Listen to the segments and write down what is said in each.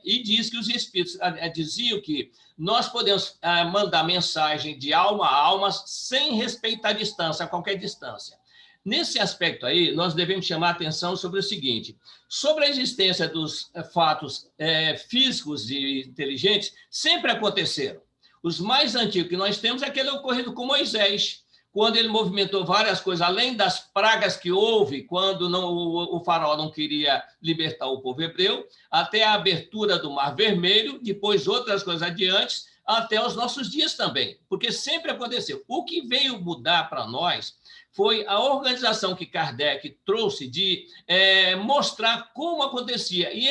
E diz que os espíritos diziam que nós podemos mandar mensagem de alma a alma sem respeitar a distância, a qualquer distância. Nesse aspecto aí, nós devemos chamar a atenção sobre o seguinte: sobre a existência dos fatos físicos e inteligentes, sempre aconteceram. Os mais antigos que nós temos é aquele ocorrido com Moisés, quando ele movimentou várias coisas, além das pragas que houve, quando o faraó não queria libertar o povo hebreu, até a abertura do Mar Vermelho, depois outras coisas adiante, até os nossos dias também, porque sempre aconteceu. O que veio mudar para nós foi a organização que Kardec trouxe de mostrar como acontecia. E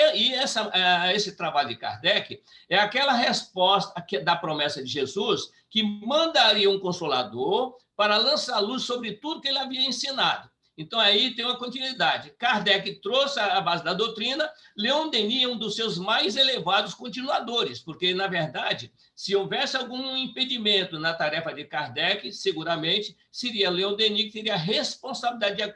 esse trabalho de Kardec é aquela resposta da promessa de Jesus, que mandaria um consolador para lançar luz sobre tudo que ele havia ensinado. Então, aí tem uma continuidade. Kardec trouxe a base da doutrina, Leon Denis é um dos seus mais elevados continuadores, porque, na verdade, se houvesse algum impedimento na tarefa de Kardec, seguramente seria Leon Denis que teria a responsabilidade de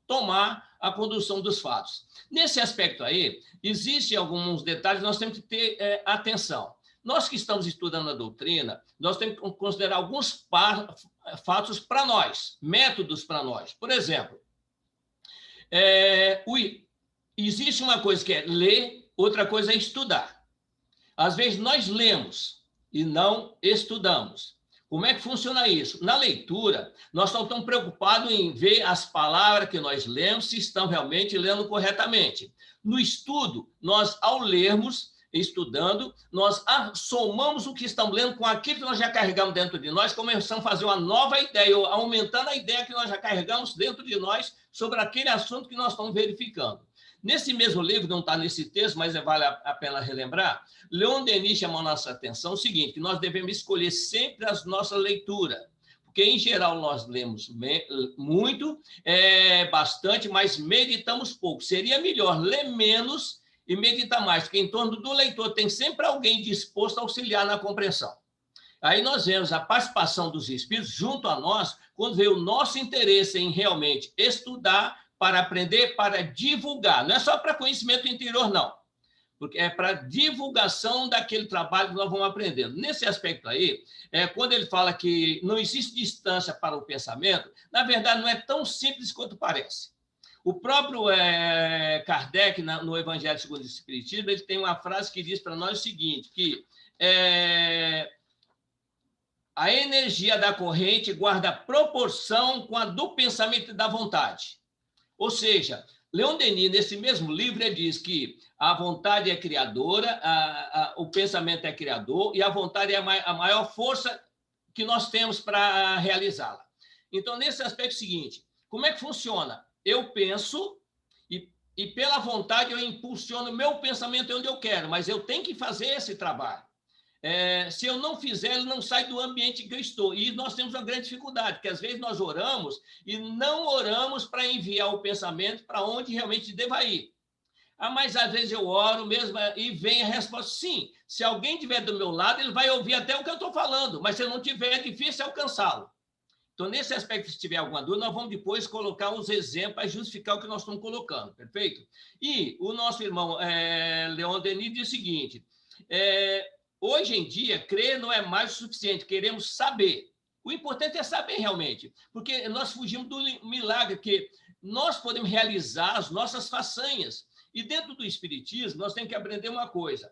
tomar a condução dos fatos. Nesse aspecto aí, existem alguns detalhes que nós temos que ter atenção. Nós que estamos estudando a doutrina, nós temos que considerar alguns fatos para nós, métodos para nós. Por exemplo, existe uma coisa que é ler, outra coisa é estudar. Às vezes nós lemos e não estudamos. Como é que funciona isso? Na leitura, nós não estamos preocupados em ver as palavras que nós lemos, se estão realmente lendo corretamente. No estudo, nós, ao lermos, estudando, nós somamos o que estamos lendo com aquilo que nós já carregamos dentro de nós, começamos a fazer uma nova ideia, aumentando a ideia que nós já carregamos dentro de nós sobre aquele assunto que nós estamos verificando. Nesse mesmo livro, não está nesse texto, mas vale a pena relembrar, Leon Denis chamou a nossa atenção o seguinte, que nós devemos escolher sempre a nossa leitura, porque, em geral, nós lemos muito, bastante, mas meditamos pouco. Seria melhor ler menos e meditar mais, porque em torno do leitor tem sempre alguém disposto a auxiliar na compreensão. Aí nós vemos a participação dos espíritos junto a nós, quando veio o nosso interesse em realmente estudar, para aprender, para divulgar. Não é só para conhecimento interior, não, porque é para divulgação daquele trabalho que nós vamos aprendendo. Nesse aspecto aí, quando ele fala que não existe distância para o pensamento, na verdade, não é tão simples quanto parece. O próprio Kardec, no Evangelho segundo o Espiritismo, ele tem uma frase que diz para nós o seguinte, que a energia da corrente guarda proporção com a do pensamento e da vontade. Ou seja, Leon Denis, nesse mesmo livro, ele diz que a vontade é criadora, o pensamento é criador, e a vontade é a maior força que nós temos para realizá-la. Então, nesse aspecto seguinte, como é que funciona? Eu penso e pela vontade eu impulsiono o meu pensamento onde eu quero, mas eu tenho que fazer esse trabalho. Se eu não fizer, ele não sai do ambiente que eu estou. E nós temos uma grande dificuldade, porque às vezes nós oramos e não oramos para enviar o pensamento para onde realmente deva ir. Mas às vezes eu oro mesmo e vem a resposta, sim, se alguém estiver do meu lado, ele vai ouvir até o que eu estou falando, mas se não tiver, é difícil alcançá-lo. Então, nesse aspecto, se tiver alguma dúvida, nós vamos depois colocar os exemplos para justificar o que nós estamos colocando, perfeito? E o nosso irmão Leon Denis diz o seguinte, hoje em dia, crer não é mais o suficiente, queremos saber. O importante é saber realmente, porque nós fugimos do milagre, que nós podemos realizar as nossas façanhas. E dentro do Espiritismo, nós temos que aprender uma coisa.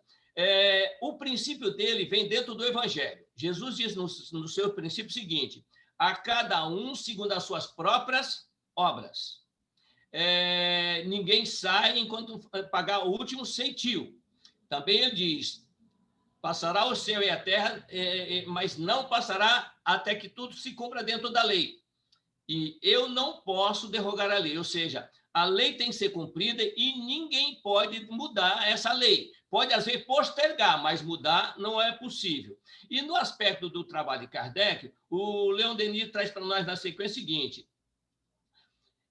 O princípio dele vem dentro do Evangelho. Jesus diz no seu princípio o seguinte, a cada um segundo as suas próprias obras. Ninguém sai enquanto pagar o último centil. Também ele diz, passará o céu e a terra, mas não passará até que tudo se cumpra dentro da lei. E eu não posso derrogar a lei, ou seja, a lei tem que ser cumprida e ninguém pode mudar essa lei. Pode, às vezes, postergar, mas mudar não é possível. E no aspecto do trabalho de Kardec, o Leon Denis traz para nós na sequência o seguinte,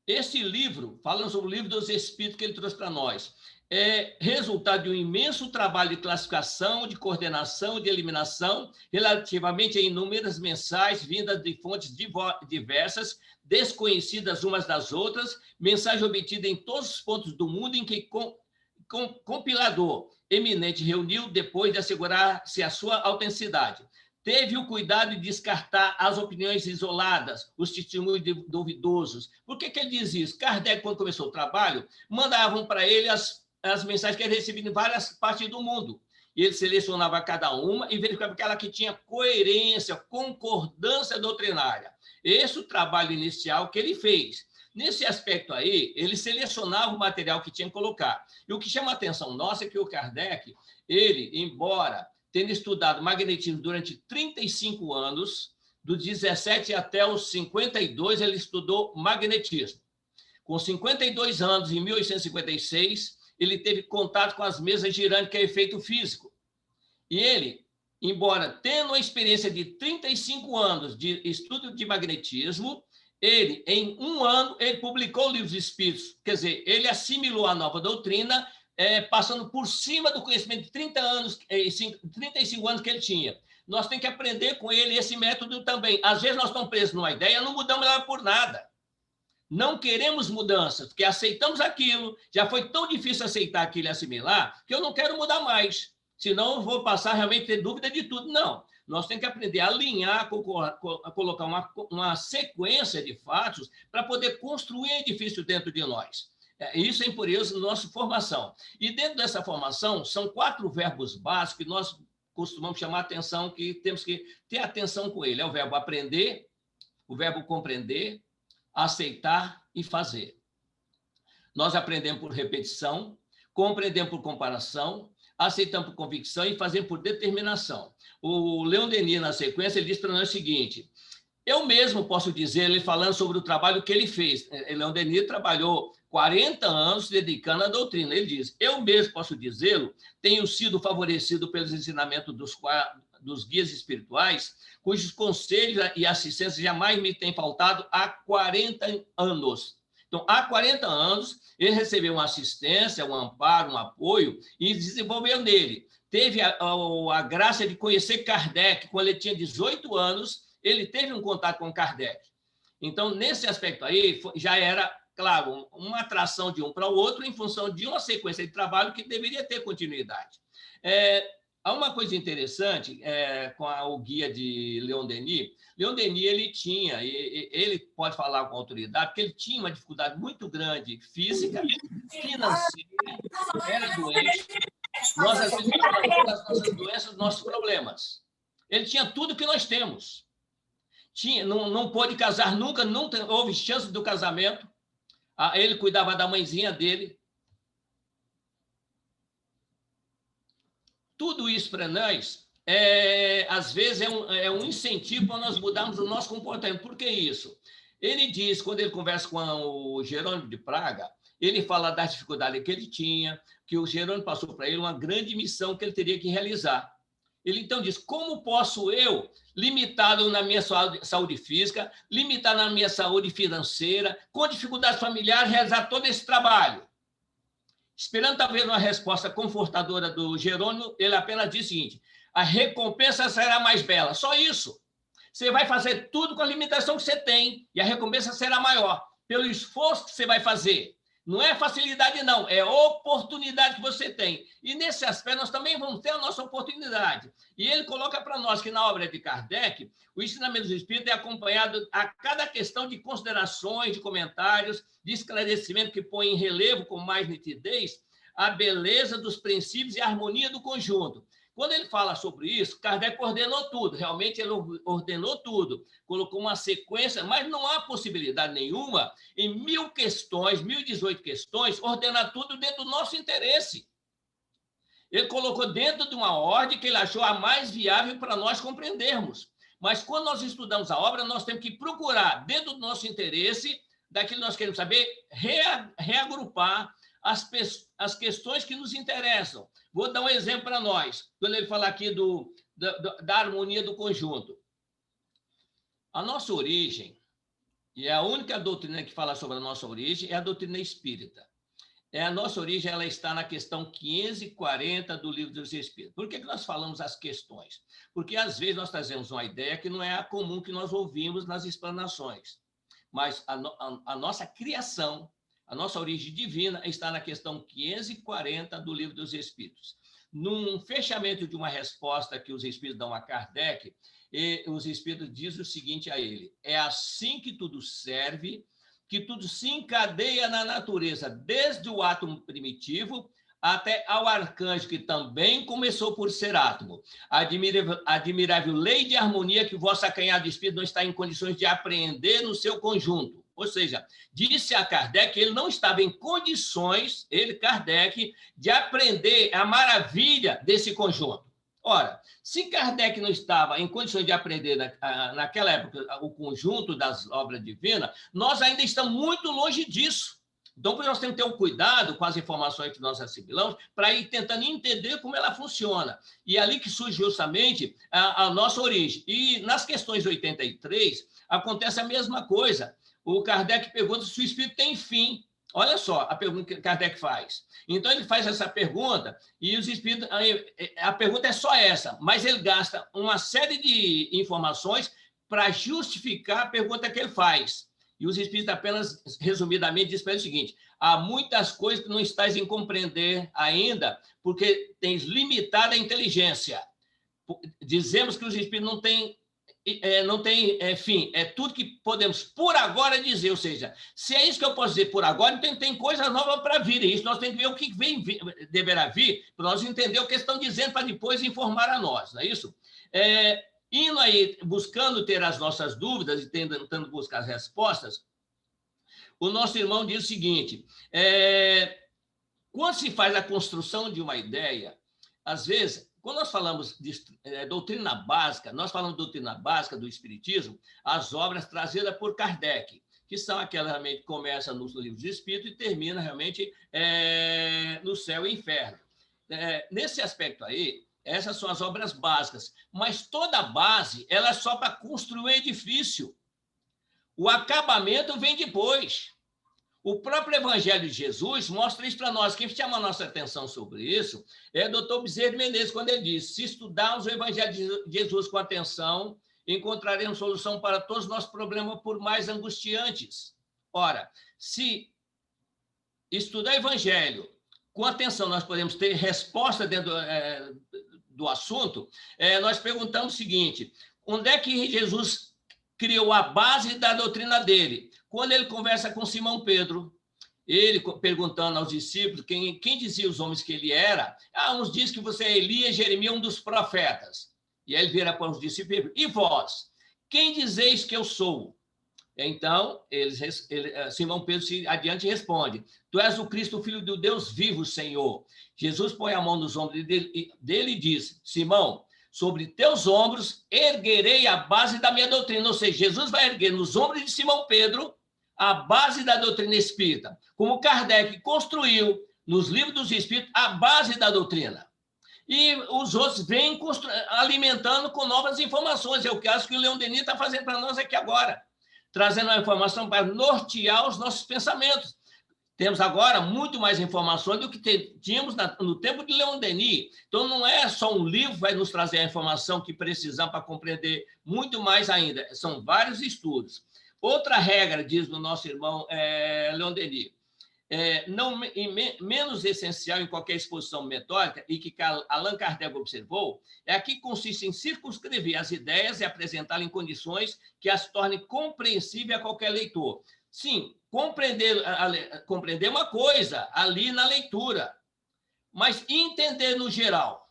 esse livro, falando sobre o livro dos Espíritos que ele trouxe para nós, é resultado de um imenso trabalho de classificação, de coordenação, de eliminação, relativamente a inúmeras mensagens vindas de fontes diversas, desconhecidas umas das outras, mensagem obtida em todos os pontos do mundo em que compilador eminente reuniu depois de assegurar-se a sua autenticidade. Teve o cuidado de descartar as opiniões isoladas, os testemunhos duvidosos. Por que ele diz isso? Kardec, quando começou o trabalho, mandavam para ele as mensagens que ele recebia em várias partes do mundo. E ele selecionava cada uma e verificava aquela que tinha coerência, concordância doutrinária. Esse é o trabalho inicial que ele fez. Nesse aspecto aí, ele selecionava o material que tinha que colocar. E o que chama a atenção nossa é que o Kardec, ele, embora tendo estudado magnetismo durante 35 anos, dos 17 até os 52, ele estudou magnetismo. Com 52 anos, em 1856, ele teve contato com as mesas girantes, que é efeito físico. E ele, embora tendo uma experiência de 35 anos de estudo de magnetismo, ele, em um ano, ele publicou o Livro dos Espíritos. Quer dizer, ele assimilou a nova doutrina, passando por cima do conhecimento de 35 anos que ele tinha. Nós temos que aprender com ele esse método também. Às vezes nós estamos presos numa ideia, não mudamos ela por nada. Não queremos mudanças, porque aceitamos aquilo, já foi tão difícil aceitar aquilo e assimilar, que eu não quero mudar mais, senão eu vou passar realmente a ter dúvida de tudo. Não, nós temos que aprender a alinhar, a colocar uma sequência de fatos para poder construir um edifício dentro de nós. Isso é impureza da nossa formação. E dentro dessa formação, são 4 verbos básicos que nós costumamos chamar a atenção, que temos que ter atenção com ele. É o verbo aprender, o verbo compreender, aceitar e fazer. Nós aprendemos por repetição, compreendemos por comparação, aceitamos por convicção e fazemos por determinação. O Leon Denis, na sequência, ele diz para nós o seguinte: eu mesmo posso dizer, ele falando sobre o trabalho que ele fez. Leon Denis trabalhou 40 anos se dedicando à doutrina. Ele diz: eu mesmo posso dizê-lo, tenho sido favorecido pelos ensinamentos dos guias espirituais, cujos conselhos e assistência jamais me têm faltado há 40 anos. Então, há 40 anos, ele recebeu uma assistência, um amparo, um apoio, e desenvolveu nele. Teve a graça de conhecer Kardec. Quando ele tinha 18 anos, ele teve um contato com Kardec. Então, nesse aspecto aí, já era, claro, uma atração de um para o outro em função de uma sequência de trabalho que deveria ter continuidade. Há uma coisa interessante com o guia de Leon Denis. Leon Denis, ele pode falar com autoridade, porque ele tinha uma dificuldade muito grande física, financeira, era doente. Nós, às vezes, falamos das nossas doenças, dos nossos problemas. Ele tinha tudo que nós temos. Não pôde casar nunca houve chance do casamento. Ele cuidava da mãezinha dele. Tudo isso para nós, às vezes, é um incentivo para nós mudarmos o nosso comportamento. Por que isso? Ele diz, quando ele conversa com o Jerônimo de Praga, ele fala das dificuldades que ele tinha, que o Jerônimo passou para ele uma grande missão que ele teria que realizar. Ele, então, diz: como posso eu, limitado na minha saúde física, limitado na minha saúde financeira, com dificuldades familiares, realizar todo esse trabalho? Esperando talvez uma resposta confortadora do Jerônimo, ele apenas diz o seguinte: a recompensa será mais bela. Só isso. Você vai fazer tudo com a limitação que você tem, e a recompensa será maior, pelo esforço que você vai fazer. Não é facilidade, não, é oportunidade que você tem. E nesse aspecto, nós também vamos ter a nossa oportunidade. E ele coloca para nós que na obra de Kardec, o ensinamento dos Espíritos é acompanhado a cada questão de considerações, de comentários, de esclarecimento que põe em relevo com mais nitidez a beleza dos princípios e a harmonia do conjunto. Quando ele fala sobre isso, Kardec ordenou tudo, realmente ele ordenou tudo, colocou uma sequência, mas não há possibilidade nenhuma, em 1018 questões, ordenar tudo dentro do nosso interesse. Ele colocou dentro de uma ordem que ele achou a mais viável para nós compreendermos. Mas quando nós estudamos a obra, nós temos que procurar, dentro do nosso interesse, daquilo que nós queremos saber, reagrupar as questões que nos interessam. Vou dar um exemplo para nós, quando ele fala aqui da harmonia do conjunto. A nossa origem, e a única doutrina que fala sobre a nossa origem, é a doutrina espírita. A nossa origem ela está na questão 540 do Livro dos Espíritos. Por que nós falamos as questões? Porque, às vezes, nós trazemos uma ideia que não é a comum que nós ouvimos nas explanações. Mas a nossa criação, A nossa origem divina está na questão 540 do Livro dos Espíritos. Num fechamento de uma resposta que os Espíritos dão a Kardec, os Espíritos dizem o seguinte a ele: é assim que tudo serve, que tudo se encadeia na natureza, desde o átomo primitivo até ao arcanjo, que também começou por ser átomo. Admirável lei de harmonia que o vosso acanhado espírito não está em condições de apreender no seu conjunto. Ou seja, disse a Kardec que ele não estava em condições, ele, Kardec, de aprender a maravilha desse conjunto. Ora, se Kardec não estava em condições de aprender naquela época o conjunto das obras divinas, nós ainda estamos muito longe disso. Então, nós temos que ter um cuidado com as informações que nós assimilamos para ir tentando entender como ela funciona. E é ali que surge justamente a nossa origem. E nas questões 83, acontece a mesma coisa. O Kardec pergunta se o espírito tem fim. Olha só a pergunta que Kardec faz. Então, ele faz essa pergunta e os espíritos... A pergunta é só essa, mas ele gasta uma série de informações para justificar a pergunta que ele faz. E os espíritos apenas, resumidamente, dizem para ele o seguinte: há muitas coisas que não estás em compreender ainda, porque tens limitada a inteligência. Dizemos que os espíritos não têm fim, é tudo que podemos por agora dizer, ou seja, se é isso que eu posso dizer por agora, então tem coisa nova para vir, e isso nós temos que ver o que deverá vir, para nós entender o que estão dizendo, para depois informar a nós, não é isso? Indo aí, buscando ter as nossas dúvidas e tentando buscar as respostas, o nosso irmão diz o seguinte: quando se faz a construção de uma ideia, às vezes, quando nós falamos de doutrina básica, nós falamos de doutrina básica do Espiritismo, as obras trazidas por Kardec, que são aquelas realmente que começam nos livros de Espírito e terminam realmente no céu e inferno. Nesse aspecto aí, essas são as obras básicas, mas toda a base ela é só para construir um edifício. O acabamento vem depois. O próprio Evangelho de Jesus mostra isso para nós. Quem chama a nossa atenção sobre isso é o doutor Bezerra de Menezes, quando ele diz: se estudarmos o Evangelho de Jesus com atenção, encontraremos solução para todos os nossos problemas, por mais angustiantes. Ora, se estudar o Evangelho com atenção, nós podemos ter resposta dentro do assunto. Nós perguntamos o seguinte: onde é que Jesus criou a base da doutrina dele? Quando ele conversa com Simão Pedro, ele perguntando aos discípulos quem dizia os homens que ele era. Uns dizem que você é Elias, Jeremias, um dos profetas. E aí ele vira para os discípulos: e vós, quem dizeis que eu sou? Então, Simão Pedro adiante responde: tu és o Cristo, filho do Deus vivo, Senhor. Jesus põe a mão nos ombros dele e diz: Simão, sobre teus ombros erguerei a base da minha doutrina. Ou seja, Jesus vai erguer nos ombros de Simão Pedro a base da doutrina espírita, como Kardec construiu nos livros dos Espíritos a base da doutrina. E os outros vêm alimentando com novas informações. É o caso que o Leon Denis está fazendo para nós aqui agora, trazendo uma informação para nortear os nossos pensamentos. Temos agora muito mais informações do que tínhamos no tempo de Leon Denis. Então, não é só um livro que vai nos trazer a informação que precisamos para compreender muito mais ainda. São vários estudos. Outra regra, diz o nosso irmão Leon Denis, menos essencial em qualquer exposição metódica, e que Allan Kardec observou, é a que consiste em circunscrever as ideias e apresentá-las em condições que as tornem compreensíveis a qualquer leitor. Sim, compreender uma coisa ali na leitura, mas entender no geral.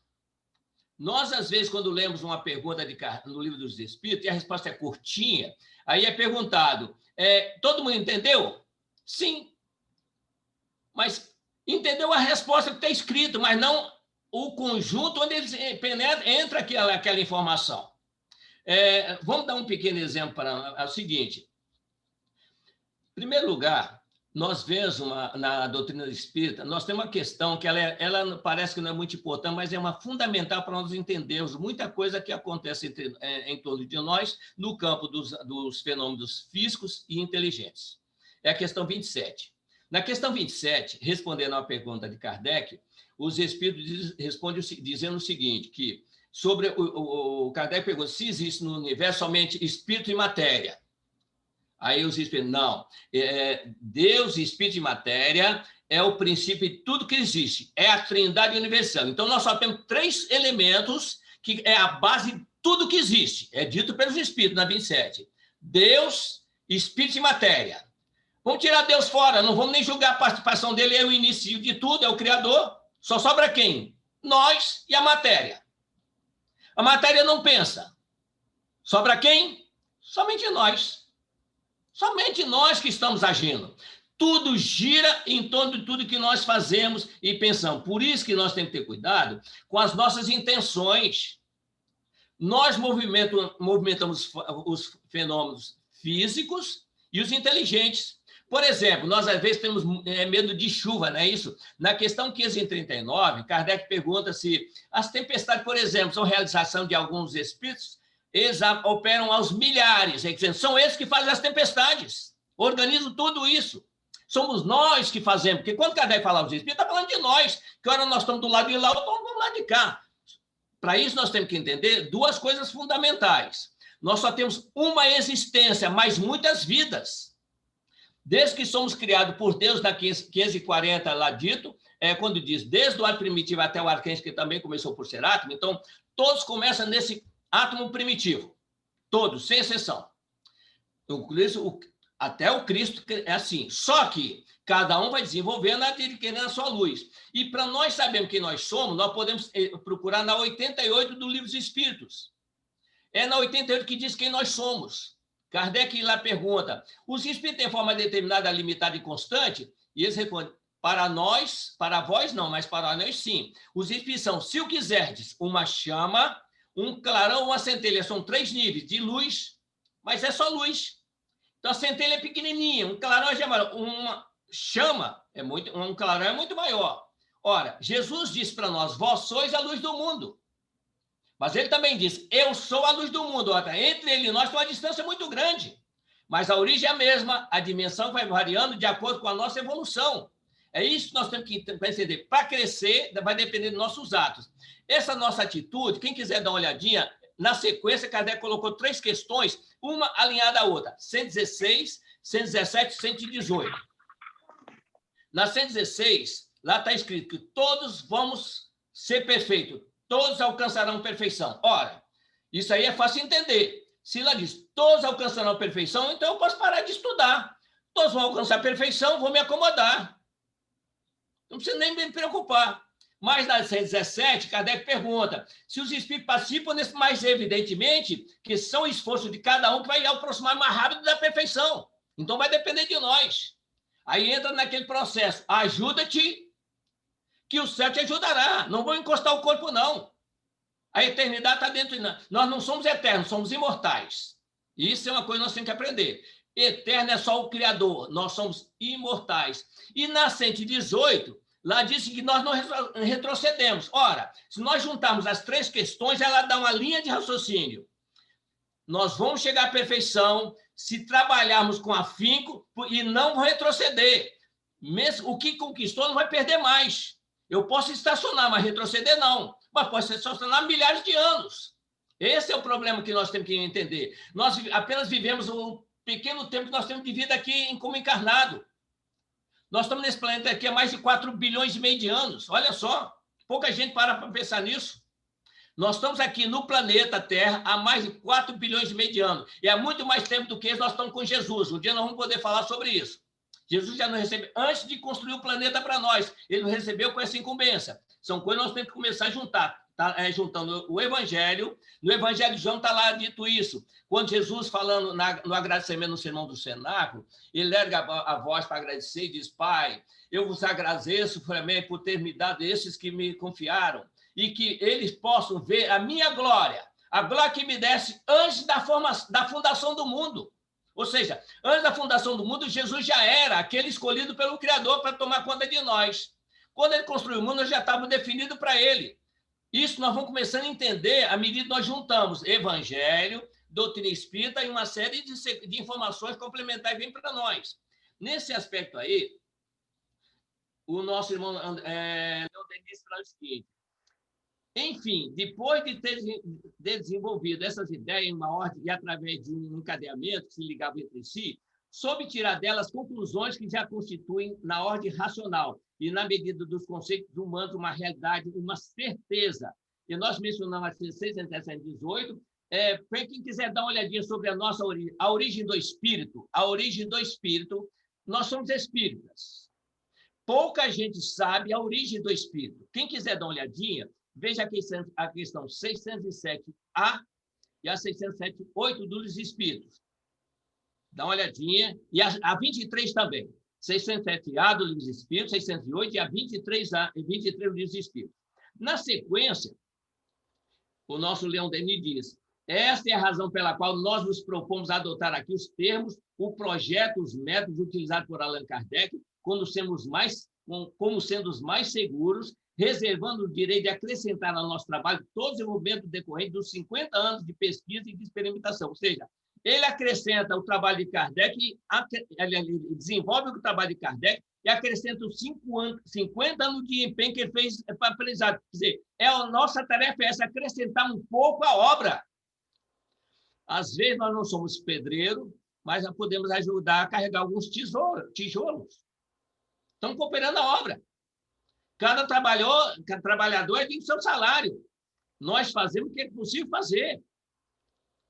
Nós, às vezes, quando lemos uma pergunta no Livro dos Espíritos, e a resposta é curtinha, aí é perguntado: todo mundo entendeu? Sim. Mas entendeu a resposta que está escrito, mas não o conjunto onde entra aquela informação. Vamos dar um pequeno exemplo para o seguinte. Em primeiro lugar, nós vemos na doutrina espírita, nós temos uma questão que ela parece que não é muito importante, mas é uma fundamental para nós entendermos muita coisa que acontece em torno de nós no campo dos fenômenos físicos e inteligentes. É a questão 27. Na questão 27, respondendo à pergunta de Kardec, os espíritos respondem dizendo o seguinte, que sobre o Kardec pergunta se existe no universo somente espírito e matéria. Aí os espíritos, não. Deus, espírito e matéria é o princípio de tudo que existe. É a trindade universal. Então, nós só temos 3 elementos que é a base de tudo que existe. É dito pelos espíritos na 27. Deus, espírito e matéria. Vamos tirar Deus fora, não vamos nem julgar a participação dele, é o início de tudo, é o Criador. Só sobra quem? Nós e a matéria. A matéria não pensa. Sobra quem? Somente nós. Somente nós que estamos agindo. Tudo gira em torno de tudo que nós fazemos e pensamos. Por isso que nós temos que ter cuidado com as nossas intenções. Nós movimentamos os fenômenos físicos e os inteligentes. Por exemplo, nós às vezes temos medo de chuva, não é isso? Na questão 539, Kardec pergunta se as tempestades, por exemplo, são realização de alguns espíritos. Eles operam aos milhares, são eles que fazem as tempestades, organizam tudo isso. Somos nós que fazemos, porque quando Kardec fala aos espíritos, está falando de nós, que hora nós estamos do lado de lá, ou estamos do lado de cá. Para isso, nós temos que entender 2 coisas fundamentais. Nós só temos uma existência, mas muitas vidas. Desde que somos criados por Deus, na 540 lá dito, quando diz, desde o átomo primitivo até o arcanjo, que também começou por ser átomo, então, todos começam nesse átomo primitivo, todos, sem exceção. Até o Cristo é assim. Só que cada um vai desenvolvendo, adquirindo a sua luz. E para nós sabermos quem nós somos, nós podemos procurar na 88 do Livro dos Espíritos. É na 88 que diz quem nós somos. Kardec lá pergunta, os espíritos têm forma determinada, limitada e constante? E eles respondem, para nós, para vós não, mas para nós sim. Os espíritos são, se o quiserdes, uma chama, um clarão, uma centelha. São 3 níveis de luz, mas é só luz. Então, a centelha é pequenininha, um clarão é maior, uma chama, um clarão é muito maior. Ora, Jesus disse para nós, vós sois a luz do mundo. Mas ele também diz, eu sou a luz do mundo. Ora, entre ele e nós tem uma distância muito grande. Mas a origem é a mesma, a dimensão vai variando de acordo com a nossa evolução. É isso que nós temos que entender. Para crescer, vai depender dos nossos atos. Essa nossa atitude, quem quiser dar uma olhadinha, na sequência, Kardec colocou 3 questões, uma alinhada à outra, 116, 117 e 118. Na 116, lá está escrito que todos vamos ser perfeitos, todos alcançarão perfeição. Ora, isso aí é fácil entender. Se lá diz, todos alcançarão perfeição, então eu posso parar de estudar. Todos vão alcançar perfeição, vou me acomodar. Não precisa nem me preocupar. Mas na 117, Kardec pergunta se os espíritos participam nesse, mais evidentemente, que são esforços de cada um que vai aproximar mais rápido da perfeição. Então vai depender de nós. Aí entra naquele processo, ajuda-te, que o céu te ajudará. Não vou encostar o corpo, não. A eternidade está dentro de nós. Nós não somos eternos, somos imortais. Isso é uma coisa que nós temos que aprender. Eterno é só o Criador, nós somos imortais. E na 118, lá disse que nós não retrocedemos. Ora, se nós juntarmos as 3 questões, ela dá uma linha de raciocínio. Nós vamos chegar à perfeição se trabalharmos com afinco e não retroceder. Mesmo o que conquistou não vai perder mais. Eu posso estacionar, mas retroceder não. Mas posso estacionar milhares de anos. Esse é o problema que nós temos que entender. Nós apenas vivemos o pequeno tempo que nós temos de vida aqui como encarnado. Nós estamos nesse planeta aqui há mais de 4 bilhões e meio de anos. Olha só, pouca gente para pensar nisso. Nós estamos aqui no planeta Terra há mais de 4 bilhões e meio de anos. E há muito mais tempo do que nós estamos com Jesus. Um dia nós vamos poder falar sobre isso. Jesus já nos recebeu, antes de construir o planeta para nós, ele nos recebeu com essa incumbência. São coisas que nós temos que começar a juntar. Tá, juntando o Evangelho, no Evangelho de João está lá dito isso. Quando Jesus, falando no agradecimento no Sermão do Cenáculo, ele erga a voz para agradecer e diz, Pai, eu vos agradeço também por ter me dado esses que me confiaram, e que eles possam ver a minha glória, a glória que me desse antes da fundação do mundo. Ou seja, antes da fundação do mundo, Jesus já era aquele escolhido pelo Criador para tomar conta de nós. Quando ele construiu o mundo, nós já estávamos definidos para ele. Isso nós vamos começando a entender à medida que nós juntamos Evangelho, doutrina espírita e uma série de informações complementares vêm para nós. Nesse aspecto aí, o nosso irmão Denis fala o seguinte, enfim, depois de ter desenvolvido essas ideias em uma ordem e através de um encadeamento que se ligava entre si, soube tirar delas conclusões que já constituem, na ordem racional e na medida dos conceitos humanos, uma realidade, uma certeza. E nós mencionamos aqui 618. Para quem quiser dar uma olhadinha sobre a origem do espírito, nós somos espíritas. Pouca gente sabe a origem do espírito. Quem quiser dar uma olhadinha, veja a questão 607A e a 607.8 dos espíritos. Dá uma olhadinha. E a 23 também. 607A do Livro dos Espíritos, 608 e a 23A e 23 do Livro dos Espíritos. Na sequência, o nosso Leon Denis diz: esta é a razão pela qual nós nos propomos adotar aqui os termos, o projeto, os métodos utilizados por Allan Kardec, como sendo os mais seguros, reservando o direito de acrescentar ao nosso trabalho todo o desenvolvimento decorrente dos 50 anos de pesquisa e de experimentação. Ou seja, ele acrescenta o trabalho de Kardec, ele desenvolve o trabalho de Kardec e acrescenta os 50 anos de empenho que ele fez para aprendizado. Quer dizer, a nossa tarefa é essa, acrescentar um pouco a obra. Às vezes, nós não somos pedreiro, mas nós podemos ajudar a carregar alguns tijolos. Estamos cooperando a obra. Cada trabalhador tem o seu salário. Nós fazemos o que é possível fazer.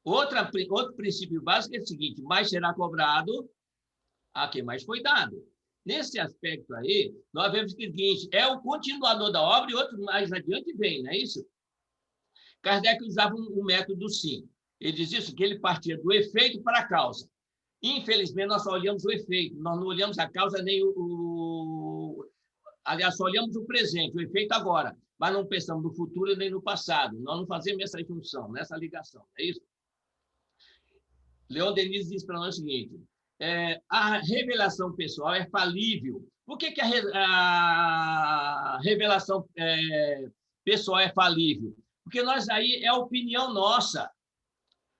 Outro princípio básico é o seguinte: mais será cobrado a quem mais foi dado. Nesse aspecto aí, nós vemos o seguinte: é o continuador da obra e outro mais adiante vem, não é isso? Kardec usava um método sim. Ele diz isso, que ele partia do efeito para a causa. Infelizmente, nós só olhamos o efeito, nós não olhamos a causa nem aliás, só olhamos o presente, o efeito agora, mas não pensamos no futuro nem no passado. Nós não fazemos essa junção, essa ligação, é isso? Leon Denis diz para nós o seguinte: a revelação pessoal é falível. Por que a revelação pessoal é falível? Porque nós aí é a opinião nossa.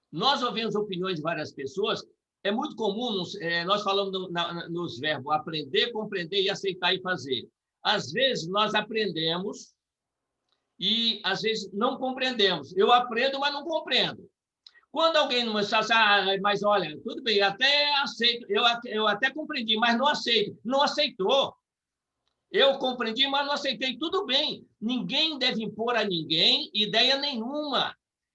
Nós ouvimos opiniões de várias pessoas. É muito comum, nós falamos nos verbos aprender, compreender e aceitar e fazer. Às vezes, nós aprendemos e, às vezes, não compreendemos. Eu aprendo, mas não compreendo. Quando alguém não fala, mas olha, tudo bem, até aceito, eu até compreendi, mas não aceito. Não aceitou. Eu compreendi, mas não aceitei. Tudo bem. Ninguém deve impor a ninguém ideia nenhuma.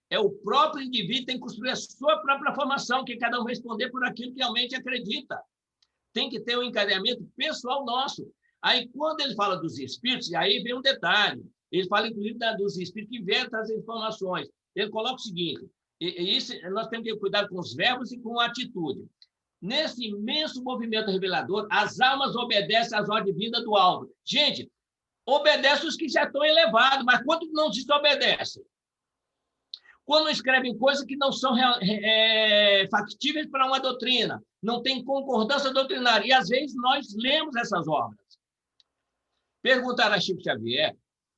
É o próprio indivíduo que tem que construir a sua própria formação, que cada um responder por aquilo que realmente acredita. Tem que ter um encadeamento pessoal nosso. Aí, quando ele fala dos espíritos, e aí vem um detalhe. Ele fala, inclusive, dos espíritos que vieram trazer informações. Ele coloca o seguinte: isso, nós temos que ter cuidado com os verbos e com a atitude. Nesse imenso movimento revelador, as almas obedecem às ordens vindas do alto. Gente, obedecem os que já estão elevados, mas quantos não desobedecem? Quando escrevem coisas que não são factíveis para uma doutrina, não tem concordância doutrinária, e às vezes nós lemos essas obras. Perguntaram a Chico Xavier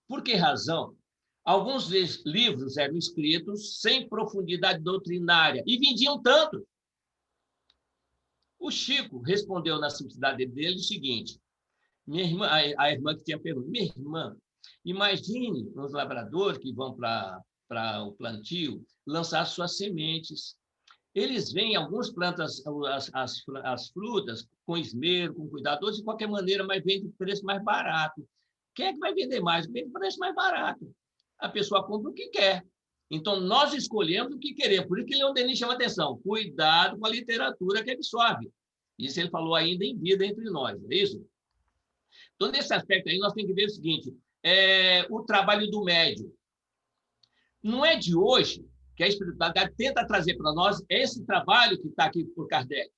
por que razão alguns livros eram escritos sem profundidade doutrinária e vendiam tanto. O Chico respondeu na simplicidade dele o seguinte: minha irmã, a irmã que tinha perguntado, minha irmã, imagine os lavradores que vão para o plantio lançar suas sementes. Eles veem algumas plantas, as frutas, com esmero, com cuidado, de qualquer maneira, mas vende por preço mais barato. Quem é que vai vender mais? Vende por preço mais barato. A pessoa compra o que quer. Então, nós escolhemos o que queremos. Por isso que Leon Denis chama atenção. Cuidado com a literatura que absorve. Isso ele falou ainda em vida entre nós, não é isso? Então, nesse aspecto aí, nós temos que ver o seguinte: o trabalho do médium. Não é de hoje que a espiritualidade tenta trazer para nós esse trabalho que está aqui por Kardec.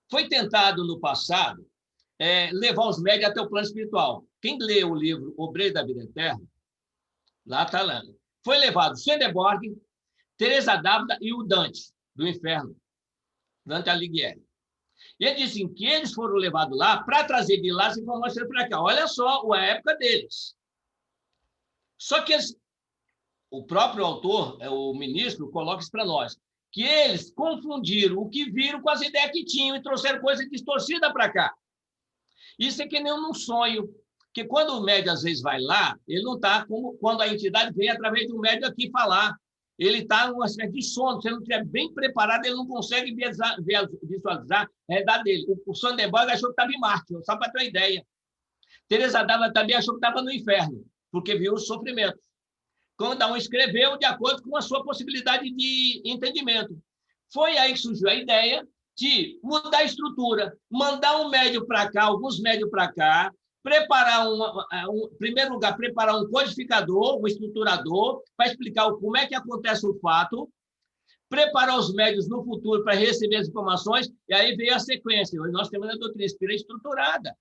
Foi tentado no passado levar os médios até o plano espiritual. Quem lê o livro Obreiro da Vida Eterna, lá está lá. Foi levado Swedenborg, Teresa d'Ávila e o Dante, do inferno, Dante Alighieri. E ele disse que eles foram levados lá para trazer de lá as informações para cá. Olha só a época deles. Só que o próprio autor, o ministro, coloca isso para nós, que eles confundiram o que viram com as ideias que tinham e trouxeram coisa distorcida para cá. Isso é que nem um sonho, porque quando o médium às vezes vai lá, ele não está como quando a entidade vem através de um médium aqui falar. ele está numa espécie de sono. Se ele não estiver bem preparado, ele não consegue visualizar a realidade dele. O Sonnenberg achou que estava em Marte, só para ter uma ideia. Teresa d'Ávila também achou que estava no inferno, porque viu os sofrimentos. Cada um escreveu de acordo com a sua possibilidade de entendimento. Foi aí que surgiu a ideia de mudar a estrutura, mandar um médium para cá, alguns médios para cá, preparar em primeiro lugar, preparar um codificador, um estruturador, para explicar como é que acontece o fato, preparar os médios no futuro para receber as informações, e aí veio a sequência. Hoje nós temos a doutrina espírita estruturada.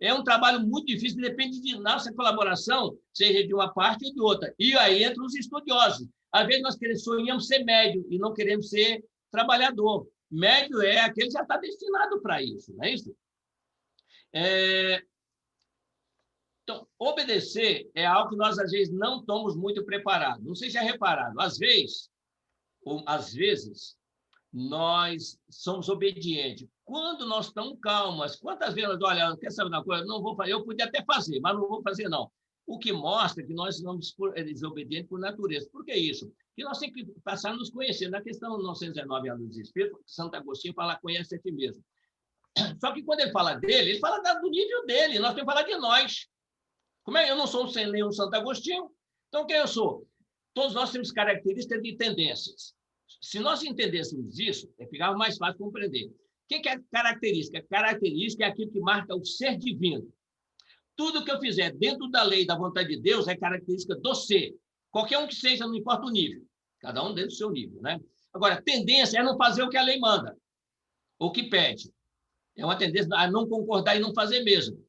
É um trabalho muito difícil, depende de nossa colaboração, seja de uma parte ou de outra. E aí entra os estudiosos. Às vezes nós sonhamos ser médio e não queremos ser trabalhador. Médio é aquele que já está destinado para isso, não é isso? Então, obedecer é algo que nós, às vezes, não estamos muito preparados. Não sei se é reparado. Às vezes, nós somos obedientes. Quando nós estamos calmas, quantas vezes, olha, quer saber uma coisa? Não vou fazer, eu podia até fazer, mas não vou fazer, não. O que mostra que nós somos desobedientes por natureza. Por que isso? Porque nós temos que passar a nos conhecer. Na questão 919, a luz dos Espíritos, Santo Agostinho fala, conhece a ti mesmo. Só que quando ele fala dele, ele fala do nível dele, nós temos que falar de nós. Como é? Eu não sou sem nenhum Santo Agostinho, então quem eu sou? Todos nós temos características de tendências. Se nós entendêssemos isso, ficava mais fácil compreender. O que é característica? Característica é aquilo que marca o ser divino. Tudo que eu fizer dentro da lei da vontade de Deus é característica do ser. Qualquer um que seja, não importa o nível. Cada um dentro do seu nível, né? Agora, tendência é não fazer o que a lei manda, ou que pede. É uma tendência a não concordar e não fazer mesmo.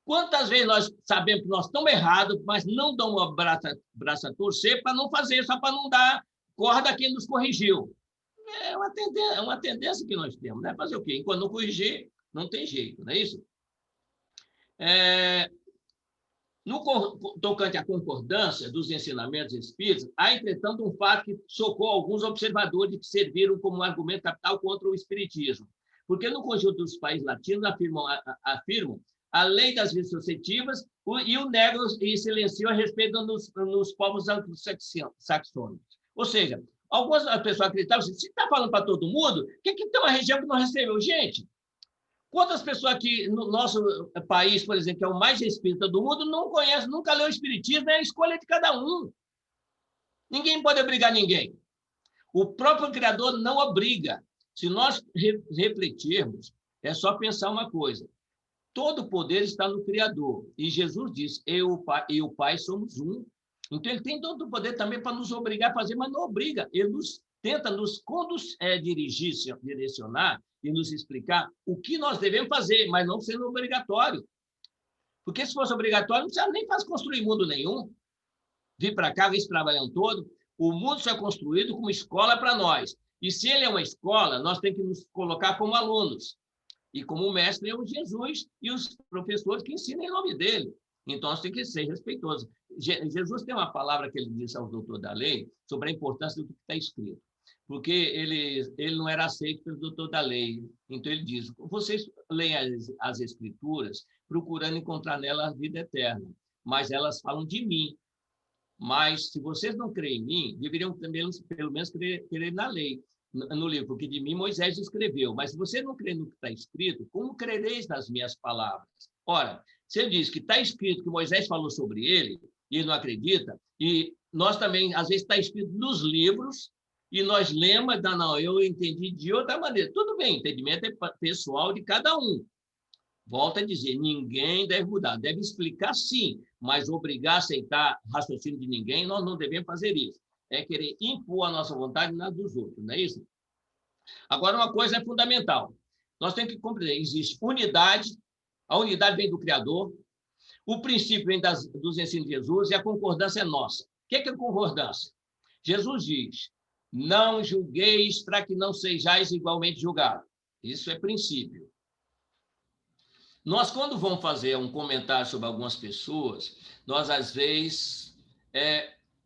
Quantas vezes nós sabemos que nós estamos errados, mas não damos um braço a torcer para não fazer, só para não dar corda a quem nos corrigiu. É uma tendência que nós temos, né? Fazer o quê? Enquanto não corrigir, não tem jeito, não é isso? No tocante à concordância dos ensinamentos espíritas, há, entretanto, um fato que chocou alguns observadores que serviram como argumento capital contra o espiritismo. Porque no conjunto dos países latinos afirmam a lei das vidas suscetivas e o negam e silenciam a respeito nos povos anglo-saxônicos. Ou seja, algumas pessoas acreditavam assim, se está falando para todo mundo, por que tem uma região que não recebeu? Gente, quantas pessoas aqui no nosso país, por exemplo, que é o mais espírita do mundo, não conhece, nunca leu o espiritismo, é a escolha de cada um. Ninguém pode obrigar ninguém. O próprio Criador não obriga. Se nós refletirmos, é só pensar uma coisa. Todo o poder está no Criador. E Jesus diz, eu e o Pai somos um. Então, ele tem todo o poder também para nos obrigar a fazer, mas não obriga. Ele tenta nos direcionar e nos explicar o que nós devemos fazer, mas não sendo obrigatório. Porque se fosse obrigatório, não precisa nem construir mundo nenhum. Vir para cá, vir esse trabalhando todo. O mundo só é construído como escola para nós. E se ele é uma escola, nós temos que nos colocar como alunos. E como mestre é o Jesus e os professores que ensinam em nome dele. Então, nós temos que ser respeitosos. Jesus tem uma palavra que ele disse ao doutor da lei sobre a importância do que está escrito. Porque ele não era aceito pelo doutor da lei. Então, ele diz, vocês leem as escrituras procurando encontrar nelas a vida eterna, mas elas falam de mim. Mas, se vocês não creem em mim, deveriam também, pelo menos, crer na lei, no livro, porque de mim Moisés escreveu. Mas se você não crê no que está escrito, como crereis nas minhas palavras? Ora, se ele diz que está escrito que Moisés falou sobre ele, e ele não acredita, e nós também, às vezes, está escrito nos livros, e nós lemos, não, eu entendi de outra maneira. Tudo bem, entendimento é pessoal de cada um. Volto a dizer, ninguém deve mudar. Deve explicar, sim, mas obrigar a aceitar raciocínio de ninguém, nós não devemos fazer isso. É querer impor a nossa vontade na dos outros, não é isso? Agora, uma coisa é fundamental. Nós temos que compreender, existe unidade, a unidade vem do Criador, o princípio vem dos ensinos de Jesus e a concordância é nossa. O que é concordância? Jesus diz, não julgueis para que não sejais igualmente julgados. Isso é princípio. Nós, quando vamos fazer um comentário sobre algumas pessoas, nós, às vezes,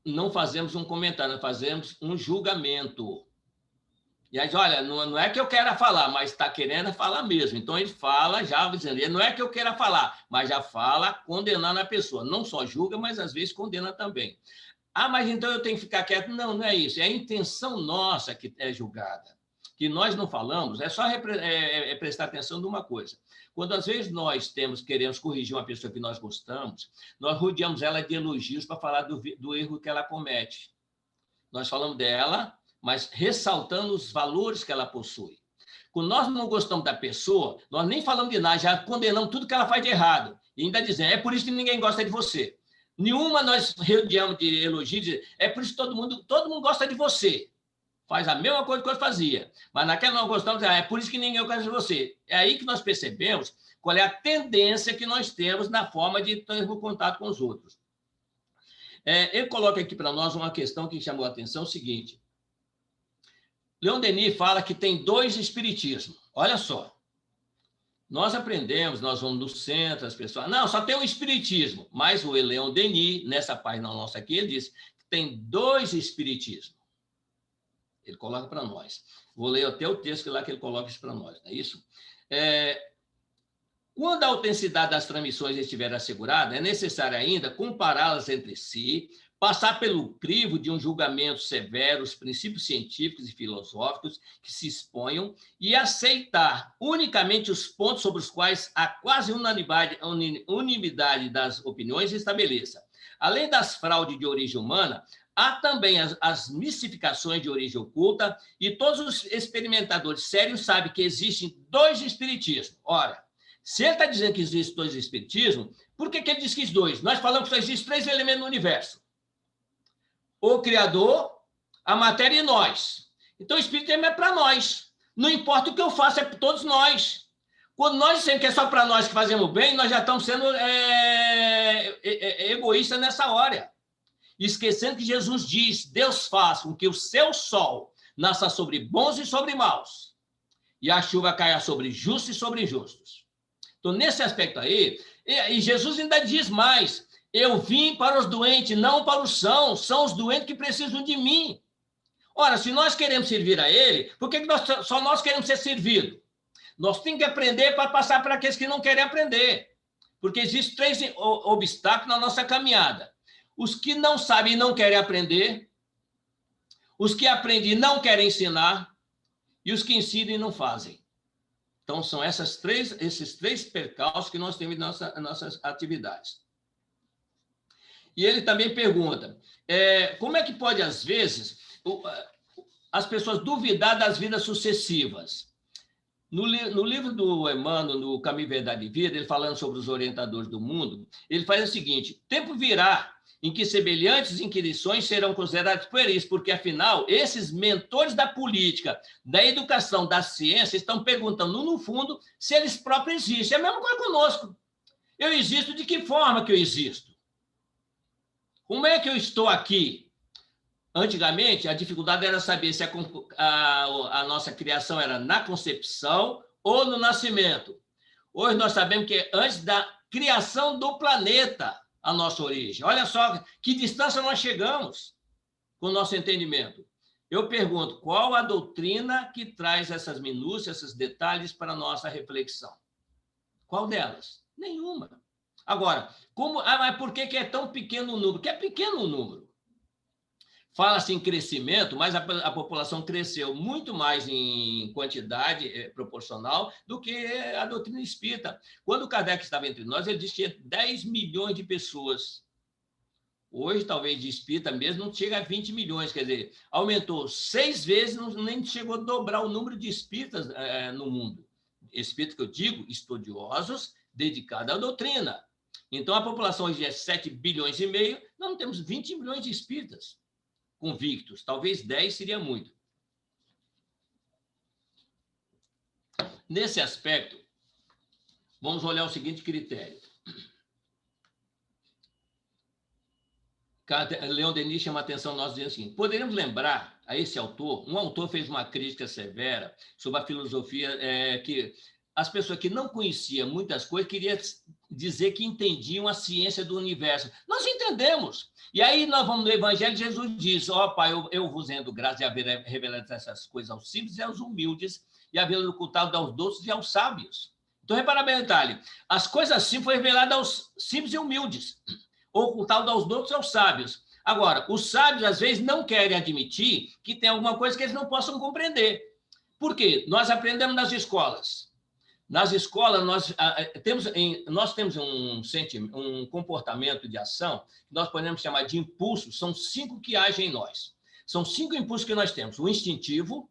não fazemos um comentário, nós fazemos um julgamento. E aí, olha, não é que eu queira falar, mas está querendo falar mesmo. Então, ele fala já dizendo, não é que eu queira falar, mas já fala condenando a pessoa. Não só julga, mas, às vezes, condena também. Ah, mas então eu tenho que ficar quieto. Não, não é isso. É a intenção nossa que é julgada. Que nós não falamos, é só prestar atenção numa coisa. Quando, às vezes, queremos corrigir uma pessoa que nós gostamos, nós rodeamos ela de elogios para falar do erro que ela comete. Nós falamos dela, mas ressaltando os valores que ela possui. Quando nós não gostamos da pessoa, nós nem falamos de nada, já condenamos tudo que ela faz de errado. E ainda dizendo, é por isso que ninguém gosta de você. Nenhuma nós rodeamos de elogios, é por isso que todo mundo gosta de você. Faz a mesma coisa que eu fazia. Mas naquela não gostamos, é por isso que ninguém gosta de você. É aí que nós percebemos qual é a tendência que nós temos na forma de ter contato com os outros. Ele coloca aqui para nós uma questão que chamou a atenção, o seguinte. Leon Denis fala que tem 2 espiritismos. Olha só. Nós aprendemos, nós vamos no centro, as pessoas... Não, só tem um espiritismo. Mas o Leon Denis, nessa página nossa aqui, ele diz que tem 2 espiritismos. Ele coloca para nós. Vou ler até o texto lá que ele coloca isso para nós, não é isso? Quando a autenticidade das transmissões estiver assegurada, é necessário ainda compará-las entre si, passar pelo crivo de um julgamento severo, os princípios científicos e filosóficos que se exponham e aceitar unicamente os pontos sobre os quais a quase unanimidade das opiniões se estabeleça. Além das fraudes de origem humana, há também as mistificações de origem oculta, e todos os experimentadores sérios sabem que existem 2 espiritismos. Ora, se ele está dizendo que existem 2 espiritismos, por que ele diz que existem 2? Nós falamos que só existem 3 elementos no universo. O Criador, a matéria e nós. Então, o espiritismo é para nós. Não importa o que eu faço, é para todos nós. Quando nós dizemos que é só para nós que fazemos bem, nós já estamos sendo egoístas nessa hora. Esquecendo que Jesus diz, Deus faz com que o seu sol nasça sobre bons e sobre maus, e a chuva caia sobre justos e sobre injustos. Então, nesse aspecto aí, e Jesus ainda diz mais, eu vim para os doentes, não para os sãos, são os doentes que precisam de mim. Ora, se nós queremos servir a ele, por que só nós queremos ser servidos? Nós temos que aprender para passar para aqueles que não querem aprender, porque existem 3 obstáculos na nossa caminhada. Os que não sabem e não querem aprender, os que aprendem e não querem ensinar, e os que ensinam e não fazem. Então, são esses 3 percalços que nós temos em nossas atividades. E ele também pergunta, como é que pode, às vezes, as pessoas duvidar das vidas sucessivas? No livro do Emmanuel, no Caminho, Verdade e Vida, ele falando sobre os orientadores do mundo, ele faz o seguinte, tempo virá em que semelhantes inquirições serão consideradas pueris, porque, afinal, esses mentores da política, da educação, da ciência, estão perguntando, no fundo, se eles próprios existem. É a mesma coisa conosco. Eu existo, de que forma que eu existo? Como é que eu estou aqui? Antigamente, a dificuldade era saber se a nossa criação era na concepção ou no nascimento. Hoje nós sabemos que é antes da criação do planeta, a nossa origem. Olha só que distância nós chegamos com o nosso entendimento. Eu pergunto, qual a doutrina que traz essas minúcias, esses detalhes para a nossa reflexão? Qual delas? Nenhuma. Agora, mas por que é tão pequeno o número? Porque é pequeno o número. Fala-se em crescimento, mas a população cresceu muito mais em quantidade proporcional do que a doutrina espírita. Quando o Kardec estava entre nós, ele disse que tinha 10 milhões de pessoas. Hoje, talvez, de espírita mesmo, não chega a 20 milhões. Quer dizer, aumentou 6 vezes, nem chegou a dobrar o número de espíritas no mundo. Espíritas que eu digo, estudiosos, dedicados à doutrina. Então, a população hoje é 7 bilhões e meio, nós não temos 20 milhões de espíritas convictos, talvez 10 seria muito. Nesse aspecto, vamos olhar o seguinte critério. Leon Denis chama a atenção nós dizendo assim, poderemos lembrar a esse autor, um autor fez uma crítica severa sobre a filosofia que as pessoas que não conheciam muitas coisas queriam dizer que entendiam a ciência do universo. Nós entendemos. E aí nós vamos no Evangelho, Jesus diz, Pai, eu vos rendo graça de haver revelado essas coisas aos simples e aos humildes, e haver ocultado aos doces e aos sábios. Então, repara bem, detalhe, as coisas simples foram reveladas aos simples e humildes, ocultado aos doces e aos sábios. Agora, os sábios, às vezes, não querem admitir que tem alguma coisa que eles não possam compreender. Por quê? Nós aprendemos nas escolas. Nas escolas, nós temos um comportamento de ação que nós podemos chamar de impulso. São 5 que agem em nós. São 5 impulsos que nós temos. O instintivo,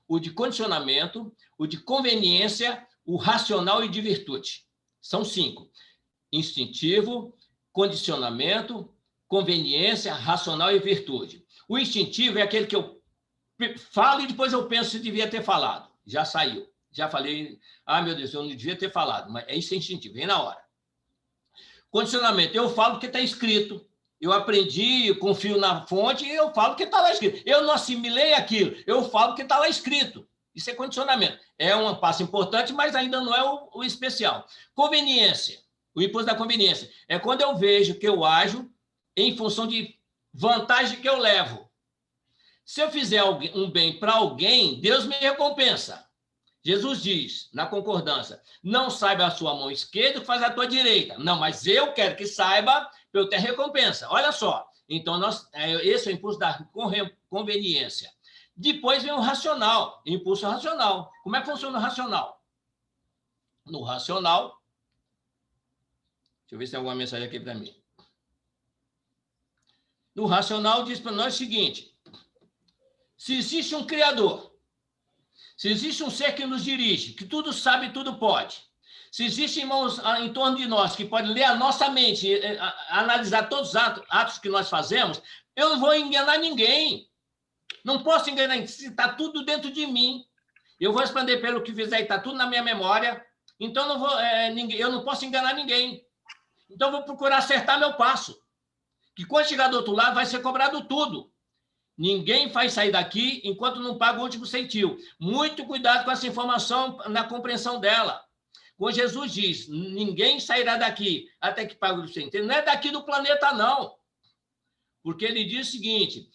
o de condicionamento, o de conveniência, o racional e de virtude. São 5. Instintivo, condicionamento, conveniência, racional e virtude. O instintivo é aquele que eu falo e depois eu penso se devia ter falado. Já saiu. Já falei, meu Deus, eu não devia ter falado, mas isso é instintivo, vem na hora. Condicionamento, eu falo porque está escrito. Eu aprendi, eu confio na fonte e eu falo porque está lá escrito. Eu não assimilei aquilo, eu falo porque está lá escrito. Isso é condicionamento. É um passo importante, mas ainda não é o especial. Conveniência, o impulso da conveniência. É quando eu vejo que eu ajo em função de vantagem que eu levo. Se eu fizer um bem para alguém, Deus me recompensa. Jesus diz, na concordância, não saiba a sua mão esquerda o que faz a tua direita. Não, mas eu quero que saiba para eu ter recompensa. Olha só. Então, esse é o impulso da conveniência. Depois vem o racional, impulso racional. Como é que funciona o racional? No racional, deixa eu ver se tem alguma mensagem aqui para mim. No racional diz para nós o seguinte, se existe um Criador, se existe um ser que nos dirige, que tudo sabe e tudo pode, se existem irmãos em torno de nós que podem ler a nossa mente, analisar todos os atos que nós fazemos, eu não vou enganar ninguém. Não posso enganar, se está tudo dentro de mim. Eu vou responder pelo que fizer e está tudo na minha memória. Então, eu não posso enganar ninguém. Então, eu vou procurar acertar meu passo. Que quando chegar do outro lado, vai ser cobrado tudo. Ninguém faz sair daqui enquanto não paga o último centil. Muito cuidado com essa informação na compreensão dela. Quando Jesus diz, ninguém sairá daqui até que pague o último centil, não é daqui do planeta, não. Porque ele diz o seguinte,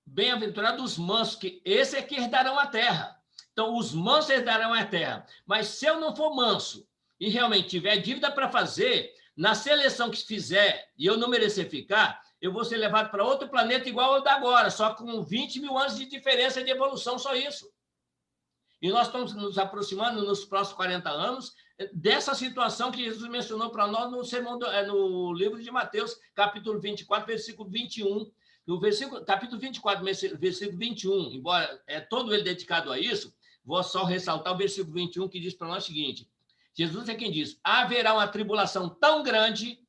bem-aventurados os mansos, que esse é que herdarão a terra. Então, os mansos herdarão a terra. Mas se eu não for manso e realmente tiver dívida para fazer, na seleção que fizer e eu não merecer ficar, eu vou ser levado para outro planeta igual ao da agora, só com 20 mil anos de diferença de evolução, só isso. E nós estamos nos aproximando nos próximos 40 anos dessa situação que Jesus mencionou para nós no livro de Mateus, capítulo 24, versículo 21. No capítulo 24, versículo 21, embora todo ele dedicado a isso, vou só ressaltar o versículo 21, que diz para nós o seguinte, Jesus é quem diz, haverá uma tribulação tão grande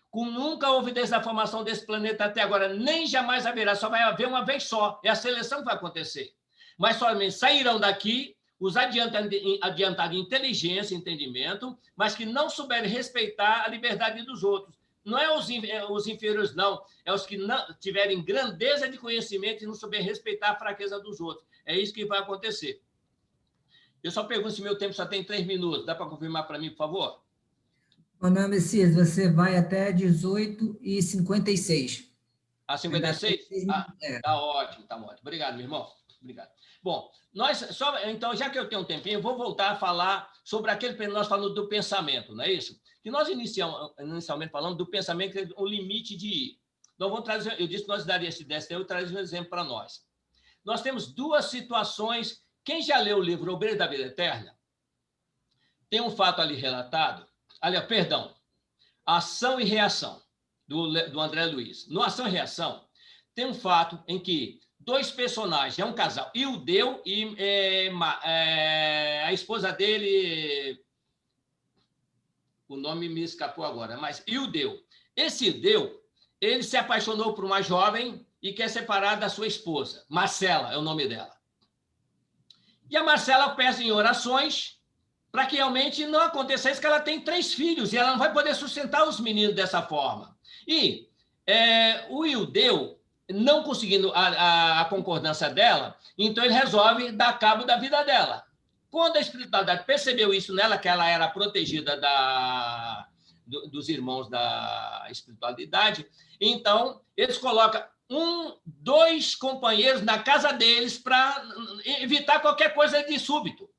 como nunca houve desde a formação desse planeta até agora, nem jamais haverá, só vai haver uma vez só, é a seleção que vai acontecer. Mas somente sairão daqui os adiantados em inteligência e entendimento, mas que não souberem respeitar a liberdade dos outros. Não é os inferiores, não. É os que não tiverem grandeza de conhecimento e não souberem respeitar a fraqueza dos outros. É isso que vai acontecer. Eu só pergunto se meu tempo só tem 3 minutos. Dá para confirmar para mim, por favor? Não, Messias, você vai até 18h56. A 56? Tá ótimo, tá ótimo. Obrigado, meu irmão. Obrigado. Bom, então, já que eu tenho um tempinho, eu vou voltar a falar sobre aquele que nós falamos do pensamento, não é isso? Que nós inicialmente falamos do pensamento, que é o limite de ir. Então, eu disse que nós daríamos esse desse, eu trago um exemplo para nós. Nós temos 2 situações. Quem já leu o livro Obreiro da Vida Eterna, tem um fato ali relatado, Ação e Reação, do André Luiz. No Ação e Reação, tem um fato em que 2 personagens, é um casal, Ildeu e a esposa dele, o nome me escapou agora, mas Ildeu. Esse Ildeu, ele se apaixonou por uma jovem e quer separar da sua esposa. Marcela é o nome dela. E a Marcela pede em orações para que realmente não acontecesse que ela tem 3 filhos e ela não vai poder sustentar os meninos dessa forma. E o Ildeu, não conseguindo a concordância dela, então ele resolve dar cabo da vida dela. Quando a espiritualidade percebeu isso nela, que ela era protegida dos irmãos da espiritualidade, então eles colocam 2 companheiros na casa deles para evitar qualquer coisa de súbito.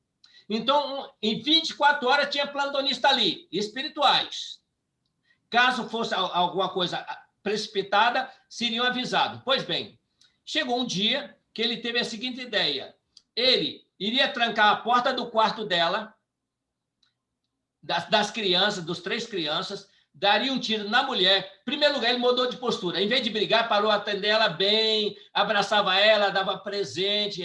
Então, em 24 horas tinha plantonista ali, espirituais. Caso fosse alguma coisa precipitada, seriam avisados. Pois bem, chegou um dia que ele teve a seguinte ideia. Ele iria trancar a porta do quarto dela, das crianças, dos 3 crianças, daria um tiro na mulher. Em primeiro lugar, ele mudou de postura. Em vez de brigar, parou a atender ela bem, abraçava ela, dava presente,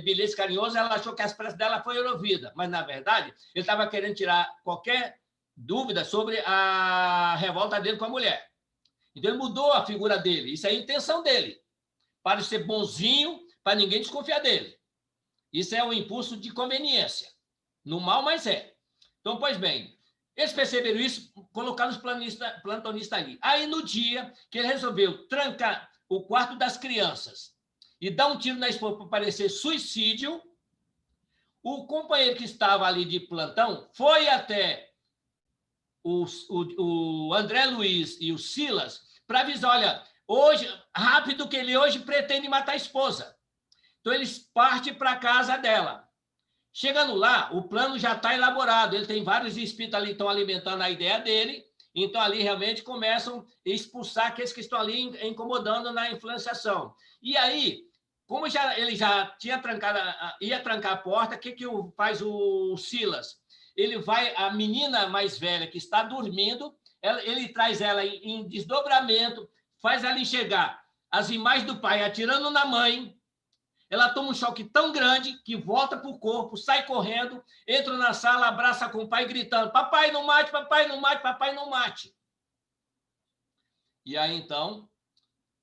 bilhete carinhoso. Ela achou que as preces dela foram ouvidas. Mas, na verdade, ele estava querendo tirar qualquer dúvida sobre a revolta dele com a mulher. Então, ele mudou a figura dele. Isso é a intenção dele. Para ser bonzinho, para ninguém desconfiar dele. Isso é o impulso de conveniência. No mal, mas é. Então, pois bem, eles perceberam isso, colocaram os plantonistas ali. Aí, no dia que ele resolveu trancar o quarto das crianças e dar um tiro na esposa para parecer suicídio, o companheiro que estava ali de plantão foi até o André Luiz e o Silas para avisar, olha, hoje, rápido que ele hoje pretende matar a esposa. Então, eles partem para a casa dela. Chegando lá, o plano já está elaborado. Ele tem vários espíritos ali que estão alimentando a ideia dele. Então, ali realmente começam a expulsar aqueles que estão ali incomodando na influenciação. E aí, como ele já tinha ia trancar a porta, o que faz o Silas? Ele vai, a menina mais velha que está dormindo, ele traz ela em desdobramento, faz ela enxergar as imagens do pai atirando na mãe. Ela toma um choque tão grande que volta para o corpo, sai correndo, entra na sala, abraça com o pai, gritando: papai, não mate, papai, não mate, papai, não mate. E aí, então,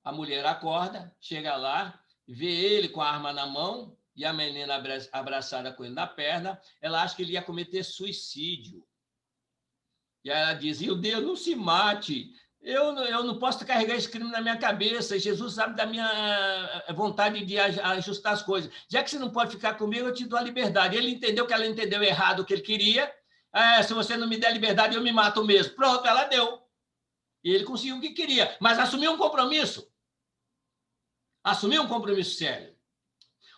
a mulher acorda, chega lá, vê ele com a arma na mão e a menina abraçada com ele na perna. Ela acha que ele ia cometer suicídio. E aí ela diz: meu Deus, não se mate. Eu não posso carregar esse crime na minha cabeça. Jesus sabe da minha vontade de ajustar as coisas. Já que você não pode ficar comigo, eu te dou a liberdade. Ele entendeu que ela entendeu errado o que ele queria. Se você não me der liberdade, eu me mato mesmo. Pronto, ela deu. E ele conseguiu o que queria. Mas assumiu um compromisso. Assumiu um compromisso sério.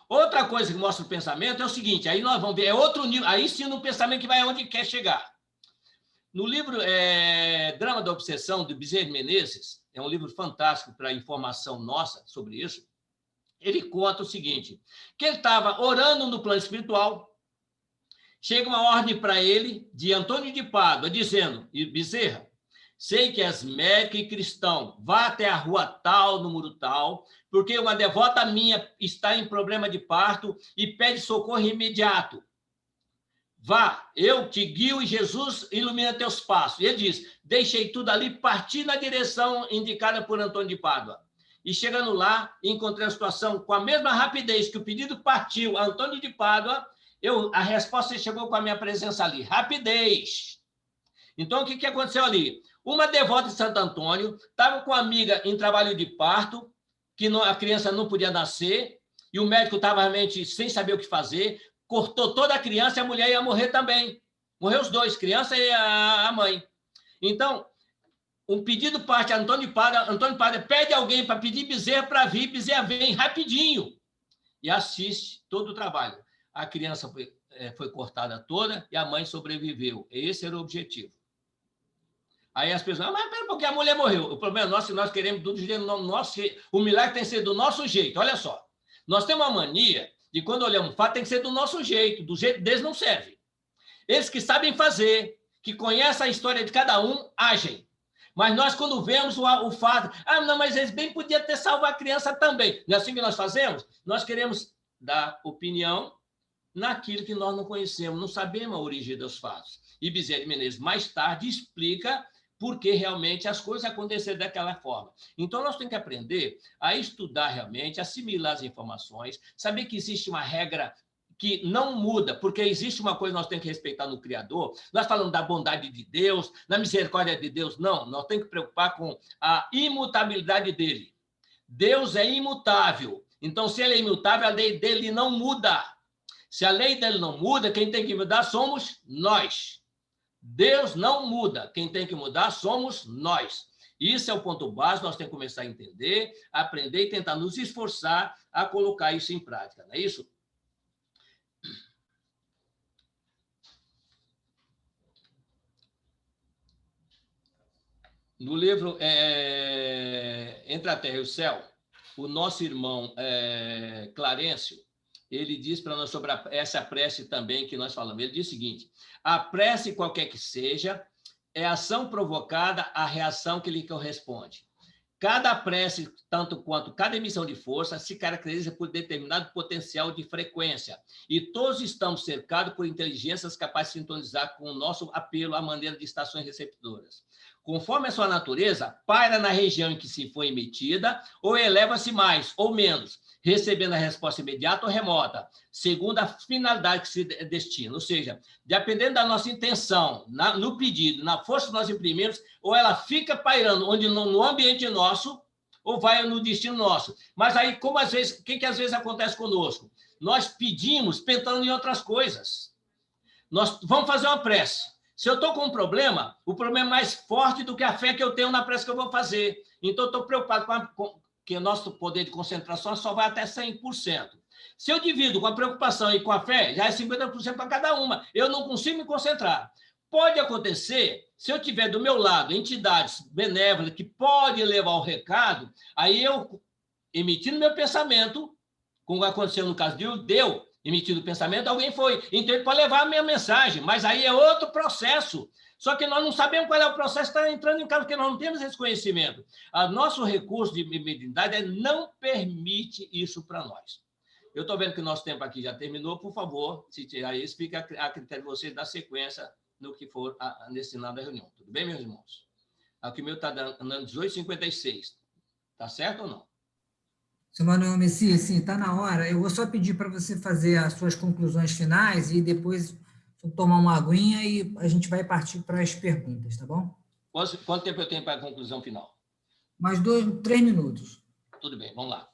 Outra coisa que mostra o pensamento é o seguinte, aí nós vamos ver, é outro nível, aí sim no pensamento que vai aonde quer chegar. No livro Drama da Obsessão, de Bezerra de Menezes, é um livro fantástico para informação nossa sobre isso, ele conta o seguinte, que ele estava orando no plano espiritual, chega uma ordem para ele de Antônio de Pádua, dizendo: Bezerra, sei que és médico e cristão, vá até a rua tal, número tal, porque uma devota minha está em problema de parto e pede socorro imediato. Vá, eu te guio e Jesus ilumina teus passos. E ele diz: deixei tudo ali, parti na direção indicada por Antônio de Pádua. E chegando lá, encontrei a situação com a mesma rapidez que o pedido partiu a Antônio de Pádua, a resposta chegou com a minha presença ali. Rapidez. Então, o que aconteceu ali? Uma devota de Santo Antônio estava com uma amiga em trabalho de parto, que a criança não podia nascer, e o médico estava realmente sem saber o que fazer, cortou toda a criança e a mulher ia morrer também. Morreu os dois, criança e a mãe. Então, um pedido parte a Antônio Padre pede alguém para pedir Bezerra para vir, Bezerra vem rapidinho e assiste todo o trabalho. A criança foi cortada toda e a mãe sobreviveu. Esse era o objetivo. Aí as pessoas, mas pera, porque a mulher morreu. O problema é nosso, que nós queremos do jeito nosso, o milagre tem que ser do nosso jeito. Olha só, nós temos uma mania de quando olhamos um fato, tem que ser do nosso jeito, do jeito deles não serve. Eles que sabem fazer, que conhecem a história de cada um, agem. Mas nós, quando vemos o fato, não, mas eles bem podiam ter salvo a criança também. Não é assim que nós fazemos? Nós queremos dar opinião naquilo que nós não conhecemos, não sabemos a origem dos fatos. E Bezerra de Menezes, mais tarde, explica porque realmente as coisas aconteceram daquela forma. Então, nós temos que aprender a estudar realmente, assimilar as informações, saber que existe uma regra que não muda, porque existe uma coisa que nós temos que respeitar no Criador. Nós falamos da bondade de Deus, da misericórdia de Deus. Não, nós temos que preocupar com a imutabilidade dele. Deus é imutável. Então, se ele é imutável, a lei dele não muda. Se a lei dele não muda, quem tem que mudar somos nós. Deus não muda. Quem tem que mudar somos nós. Isso é o ponto básico, nós temos que começar a entender, aprender e tentar nos esforçar a colocar isso em prática, não é isso? No livro Entre a Terra e o Céu, o nosso irmão Clarencio, ele diz para nós sobre essa prece também que nós falamos. Ele diz o seguinte: a prece, qualquer que seja, é a ação provocada à reação que lhe corresponde. Cada prece, tanto quanto cada emissão de força, se caracteriza por determinado potencial de frequência. E todos estamos cercados por inteligências capazes de sintonizar com o nosso apelo à maneira de estações receptoras. Conforme a sua natureza, paira na região em que se foi emitida, ou eleva-se mais ou menos, recebendo a resposta imediata ou remota, segundo a finalidade que se destina. Ou seja, dependendo da nossa intenção, no pedido, na força que nós imprimimos, ou ela fica pairando onde no ambiente nosso, ou vai no destino nosso. Mas aí, como às vezes, o que às vezes acontece conosco? Nós pedimos pensando em outras coisas. Nós vamos fazer uma prece. Se eu estou com um problema, o problema é mais forte do que a fé que eu tenho na prece que eu vou fazer. Então, eu estou preocupado com que o nosso poder de concentração só vai até 100%. Se eu divido com a preocupação e com a fé, já é 50% para cada uma. Eu não consigo me concentrar. Pode acontecer, se eu tiver do meu lado entidades benévolas que podem levar o recado, aí eu, emitindo meu pensamento, como aconteceu no caso de Deu, emitido o pensamento, alguém foi. Então, ele pode levar a minha mensagem, mas aí é outro processo. Só que nós não sabemos qual é o processo que está entrando em casa, porque nós não temos esse conhecimento. O nosso recurso de mediunidade não permite isso para nós. Eu estou vendo que o nosso tempo aqui já terminou. Por favor, se tirar isso, fica a critério de vocês dar sequência no que for nesse final da reunião. Tudo bem, meus irmãos? Aqui o meu está dando 18h56. Está certo ou não? Seu Manuel Messias, sim, está na hora. Eu vou só pedir para você fazer as suas conclusões finais e depois tomar uma aguinha e a gente vai partir para as perguntas, tá bom? Quanto tempo eu tenho para a conclusão final? Mais 3 minutos. Tudo bem, vamos lá.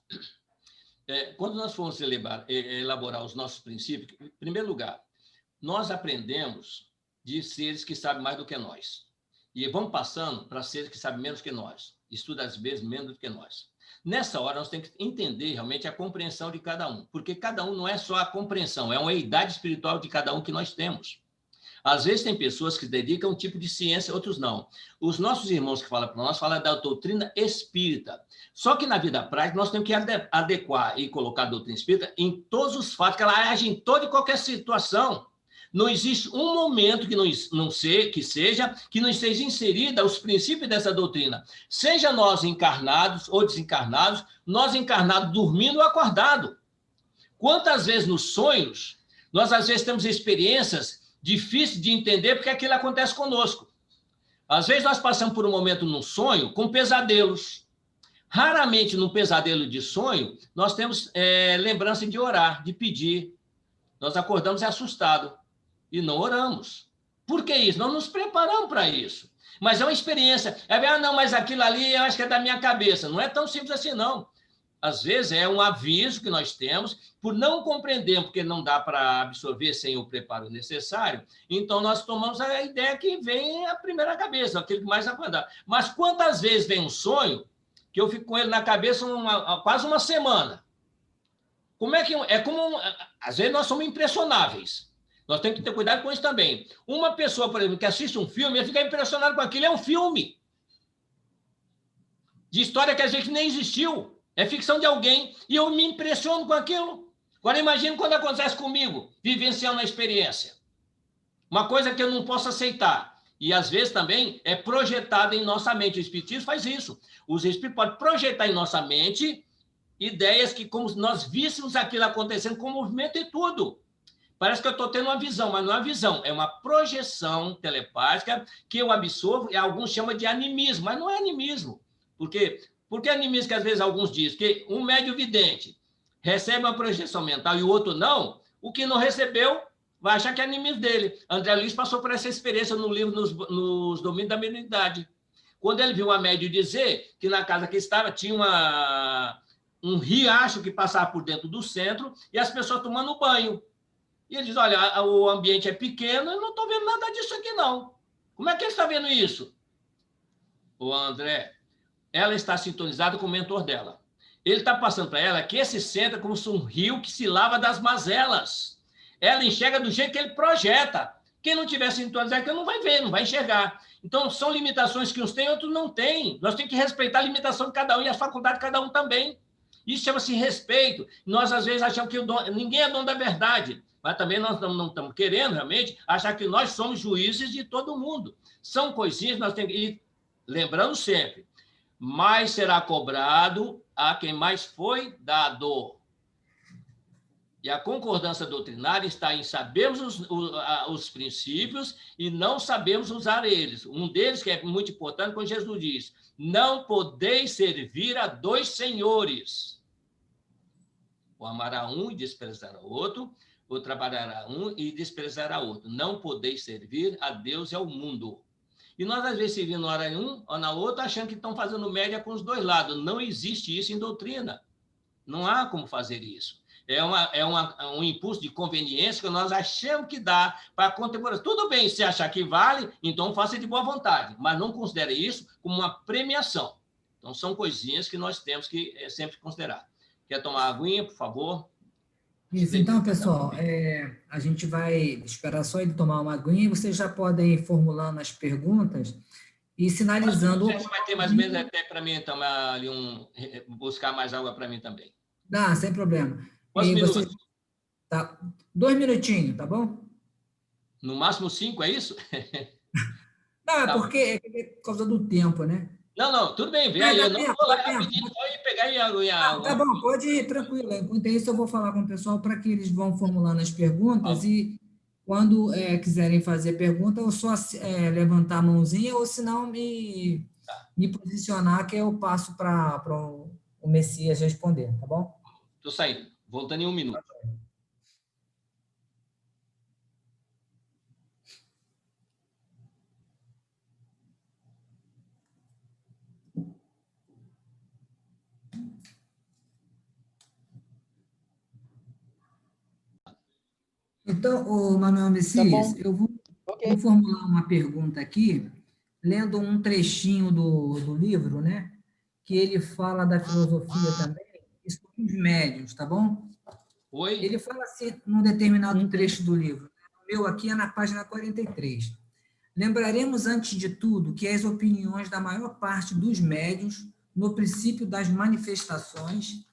Quando nós formos elaborar os nossos princípios, em primeiro lugar, nós aprendemos de seres que sabem mais do que nós. E vamos passando para seres que sabem menos que nós. Estudam às vezes menos do que nós. Nessa hora, nós temos que entender realmente a compreensão de cada um, porque cada um não é só a compreensão, é uma idade espiritual de cada um que nós temos. Às vezes tem pessoas que dedicam um tipo de ciência, outros não. Os nossos irmãos que falam para nós, falam da doutrina espírita. Só que na vida prática, nós temos que adequar e colocar a doutrina espírita em todos os fatos, que ela age em toda e qualquer situação. Não existe um momento que não esteja inserida os princípios dessa doutrina. Seja nós encarnados ou desencarnados, nós encarnados dormindo ou acordado. Quantas vezes nos sonhos, nós às vezes temos experiências difíceis de entender porque aquilo acontece conosco. Às vezes nós passamos por um momento num sonho com pesadelos. Raramente, num pesadelo de sonho, nós temos lembrança de orar, de pedir. Nós acordamos assustados. E não oramos. Por que isso? Nós nos preparamos para isso. Mas é uma experiência. Não, mas aquilo ali eu acho que é da minha cabeça. Não é tão simples assim, não. Às vezes é um aviso que nós temos, por não compreender, porque não dá para absorver sem o preparo necessário, então nós tomamos a ideia que vem a primeira cabeça, aquele que mais acordar. Mas quantas vezes vem um sonho que eu fico com ele na cabeça quase uma semana? Como é que... às vezes nós somos impressionáveis. Nós temos que ter cuidado com isso também. Uma pessoa, por exemplo, que assiste um filme, ia ficar impressionado com aquilo. É um filme de história que a gente nem existiu. É ficção de alguém. E eu me impressiono com aquilo. Agora, imagine quando acontece comigo, vivenciando a experiência. Uma coisa que eu não posso aceitar. E, às vezes, também é projetada em nossa mente. O Espiritismo faz isso. Os Espíritos podem projetar em nossa mente ideias que, como nós víssemos aquilo acontecendo com movimento e tudo. Parece que eu estou tendo uma visão, mas não é uma visão, é uma projeção telepática que eu absorvo, e alguns chamam de animismo, mas não é animismo. Por quê? Porque animismo que às vezes alguns dizem que um médium vidente recebe uma projeção mental e o outro não, o que não recebeu vai achar que é animismo dele. André Luiz passou por essa experiência no livro Nos Domínios da Mediunidade. Quando ele viu uma médium dizer que na casa que estava tinha um riacho que passava por dentro do centro e as pessoas tomando banho. E ele diz, olha, o ambiente é pequeno, eu não estou vendo nada disso aqui, não. Como é que ele está vendo isso? Ô, André, ela está sintonizada com o mentor dela. Ele está passando para ela que esse centro é como se um rio que se lava das mazelas. Ela enxerga do jeito que ele projeta. Quem não tiver sintonizado, não vai ver, não vai enxergar. Então, são limitações que uns têm, outros não têm. Nós temos que respeitar a limitação de cada um e a faculdade de cada um também. Isso chama-se respeito. Nós, às vezes, achamos que ninguém é dono da verdade, mas também nós não estamos querendo, realmente, achar que nós somos juízes de todo mundo. São coisinhas que nós temos que ir lembrando sempre. Mais será cobrado a quem mais foi dado. E a concordância doutrinária está em sabermos os princípios e não sabemos usar eles. Um deles, que é muito importante, quando Jesus diz: não podeis servir a dois senhores. Ou amará um e desprezará outro, ou trabalhará um e desprezará outro. Não podeis servir a Deus e ao mundo. E nós, às vezes, servindo hora em um ou na outra, achando que estão fazendo média com os dois lados. Não existe isso em doutrina. Não há como fazer isso. É um impulso de conveniência que nós achamos que dá para a contemporânea. Tudo bem, se achar que vale, então faça de boa vontade, mas não considere isso como uma premiação. Então, são coisinhas que nós temos que sempre considerar. Quer tomar uma aguinha, por favor? Isso, então, pessoal, a gente vai esperar só ele tomar uma aguinha e vocês já podem ir formulando as perguntas e sinalizando... Você vai ter mais ou menos até para mim tomar ali buscar mais água para mim também. Dá, sem problema. Quantos minutos? Vocês, tá, 2 minutinhos, tá bom? No máximo 5, é isso? Não, é porque é por causa do tempo, né? Não, tudo bem, velho. Eu não vou lá rapidinho, só ir pegar e água. Tá bom, pode ir, tranquilo. Enquanto isso, eu vou falar com o pessoal para que eles vão formulando as perguntas e quando quiserem fazer pergunta, eu só levantar a mãozinha ou se não me posicionar que eu passo para o Messias responder, tá bom? Estou saindo. Voltando em 1 minuto. Então, o Manuel Messias, eu vou formular uma pergunta aqui, lendo um trechinho do livro, né? Que ele fala da filosofia também, e sobre os médiuns, tá bom? Oi? Ele fala assim, num determinado trecho do livro. O meu aqui é na página 43. Lembraremos, antes de tudo, que as opiniões da maior parte dos médiuns, no princípio das manifestações,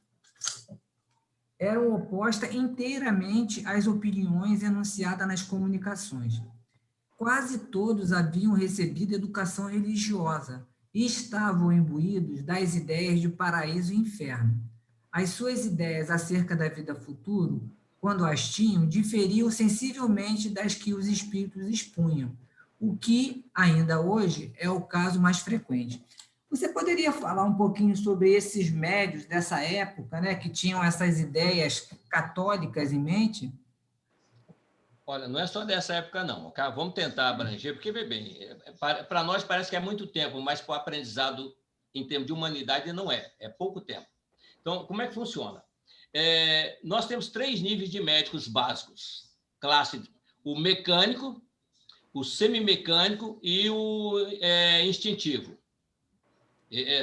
eram opostas inteiramente às opiniões enunciadas nas comunicações. Quase todos haviam recebido educação religiosa e estavam imbuídos das ideias de paraíso e inferno. As suas ideias acerca da vida futura, quando as tinham, diferiam sensivelmente das que os espíritos expunham, o que, ainda hoje, é o caso mais frequente. Você poderia falar um pouquinho sobre esses médiuns dessa época, né, que tinham essas ideias católicas em mente? Olha, não é só dessa época, não. Vamos tentar abranger, porque, vê bem, para nós parece que é muito tempo, mas para o aprendizado em termos de humanidade não é. É pouco tempo. Então, como é que funciona? Nós temos 3 níveis de médicos básicos. O mecânico, o semimecânico e o instintivo.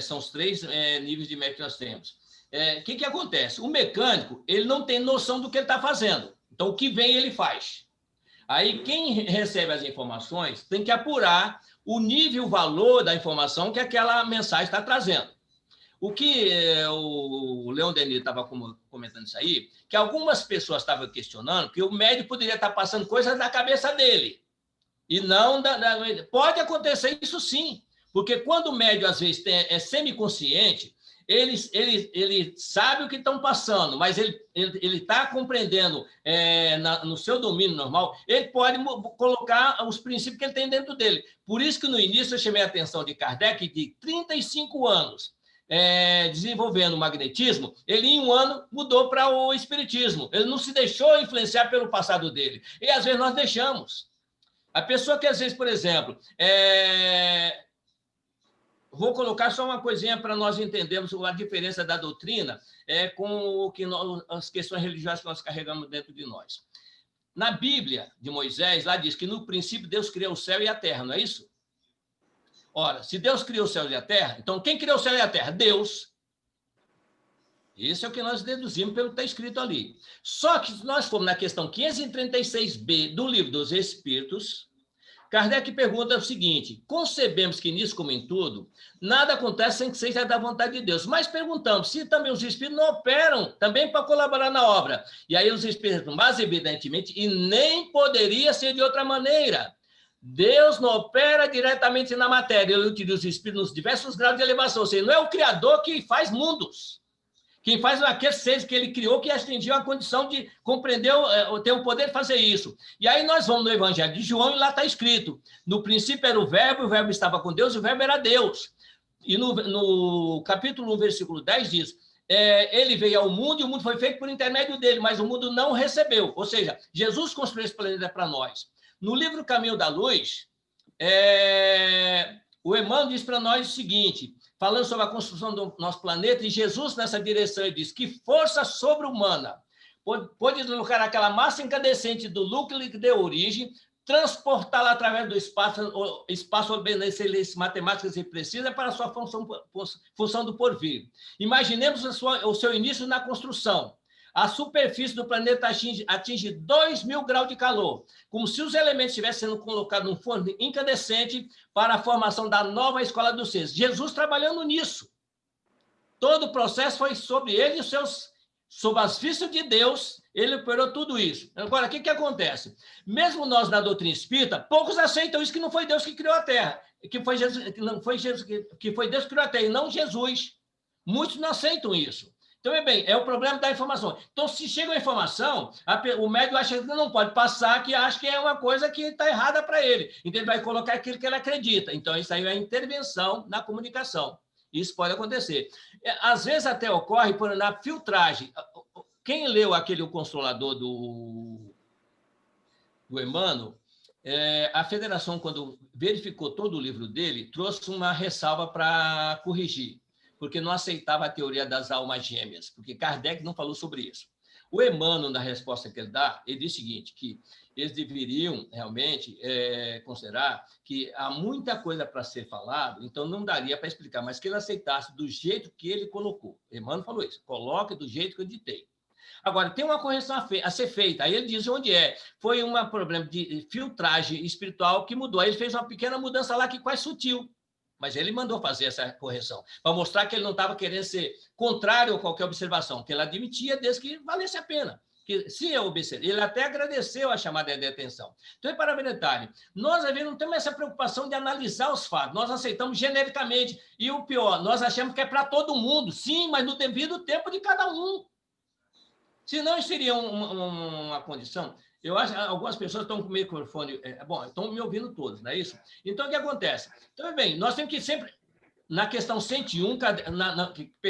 São os 3 níveis de médico que nós temos. O que acontece? O mecânico, ele não tem noção do que ele está fazendo. Então, o que vem, ele faz. Aí, quem recebe as informações tem que apurar o nível, o valor da informação que aquela mensagem está trazendo. O que o Leon Denis estava comentando isso aí, que algumas pessoas estavam questionando que o médico poderia estar passando coisas da cabeça dele. E não pode acontecer isso sim, porque quando o médium, às vezes, é semiconsciente, ele sabe o que estão passando, mas ele está compreendendo no seu domínio normal, ele pode colocar os princípios que ele tem dentro dele. Por isso que, no início, eu chamei a atenção de Kardec, de 35 anos, desenvolvendo o magnetismo, ele, em 1 ano, mudou para o espiritismo. Ele não se deixou influenciar pelo passado dele. E, às vezes, nós deixamos. A pessoa que, às vezes, por exemplo, vou colocar só uma coisinha para nós entendermos a diferença da doutrina com as questões religiosas que nós carregamos dentro de nós. Na Bíblia de Moisés, lá diz que no princípio Deus criou o céu e a terra, não é isso? Ora, se Deus criou o céu e a terra, então quem criou o céu e a terra? Deus. Isso é o que nós deduzimos pelo que está escrito ali. Só que se nós formos na questão 536b do Livro dos Espíritos, Kardec pergunta o seguinte: concebemos que nisso, como em tudo, nada acontece sem que seja da vontade de Deus. Mas perguntamos se também os espíritos não operam também para colaborar na obra. E aí os espíritos, mas evidentemente, e nem poderia ser de outra maneira. Deus não opera diretamente na matéria, ele utiliza os espíritos nos diversos graus de elevação. Ou seja, não é o Criador que faz mundos. Quem faz aqueles seres que ele criou que atingiu a condição de compreender, ter o poder de fazer isso. E aí nós vamos no Evangelho de João e lá está escrito: no princípio era o Verbo estava com Deus e o Verbo era Deus. E no capítulo 1, versículo 10 diz: ele veio ao mundo e o mundo foi feito por intermédio dele, mas o mundo não recebeu. Ou seja, Jesus construiu esse planeta para nós. No livro Caminho da Luz, o Emmanuel diz para nós o seguinte, falando sobre a construção do nosso planeta, e Jesus nessa direção, ele diz que força sobre-humana pode deslocar aquela massa incandescente do núcleo que deu origem, transportá-la através do espaço obedecer leis matemáticas e precisas para a sua função do porvir. Imaginemos o seu início na construção. A superfície do planeta atinge 2.000 graus de calor, como se os elementos estivessem sendo colocados num forno incandescente para a formação da nova escola dos seres. Jesus trabalhando nisso. Todo o processo foi sobre ele e sob as vistas de Deus, ele operou tudo isso. Agora, o que acontece? Mesmo nós, na doutrina espírita, poucos aceitam isso, que não foi Deus que criou a Terra, que foi Deus que criou a Terra, e não Jesus. Muitos não aceitam isso. Então, bem, é o problema da informação. Então, se chega a informação, o médico acha que não pode passar, que acha que é uma coisa que está errada para ele. Então, ele vai colocar aquilo que ele acredita. Então, isso aí é a intervenção na comunicação. Isso pode acontecer. Às vezes, até ocorre na filtragem. Quem leu O Consolador do Emmanuel, a federação, quando verificou todo o livro dele, trouxe uma ressalva para corrigir, porque não aceitava a teoria das almas gêmeas, porque Kardec não falou sobre isso. O Emmanuel, na resposta que ele dá, ele diz o seguinte, que eles deveriam realmente considerar que há muita coisa para ser falado, então não daria para explicar, mas que ele aceitasse do jeito que ele colocou. Emmanuel falou isso, coloque do jeito que eu ditei. Agora, tem uma correção a ser feita, aí ele diz onde é. Foi um problema de filtragem espiritual que mudou, aí ele fez uma pequena mudança lá que quase sutil, mas ele mandou fazer essa correção, para mostrar que ele não estava querendo ser contrário a qualquer observação, que ele admitia desde que valesse a pena. Que, se eu observar, ele até agradeceu a chamada de atenção. Então, para detalhe, nós, às vezes, não temos essa preocupação de analisar os fatos, nós aceitamos genericamente, e o pior, nós achamos que é para todo mundo, sim, mas no devido tempo de cada um. Senão, seria uma condição... Eu acho que algumas pessoas estão com o microfone... estão me ouvindo todos, não é isso? Então, o que acontece? Então, bem, nós temos que sempre... Na questão 101,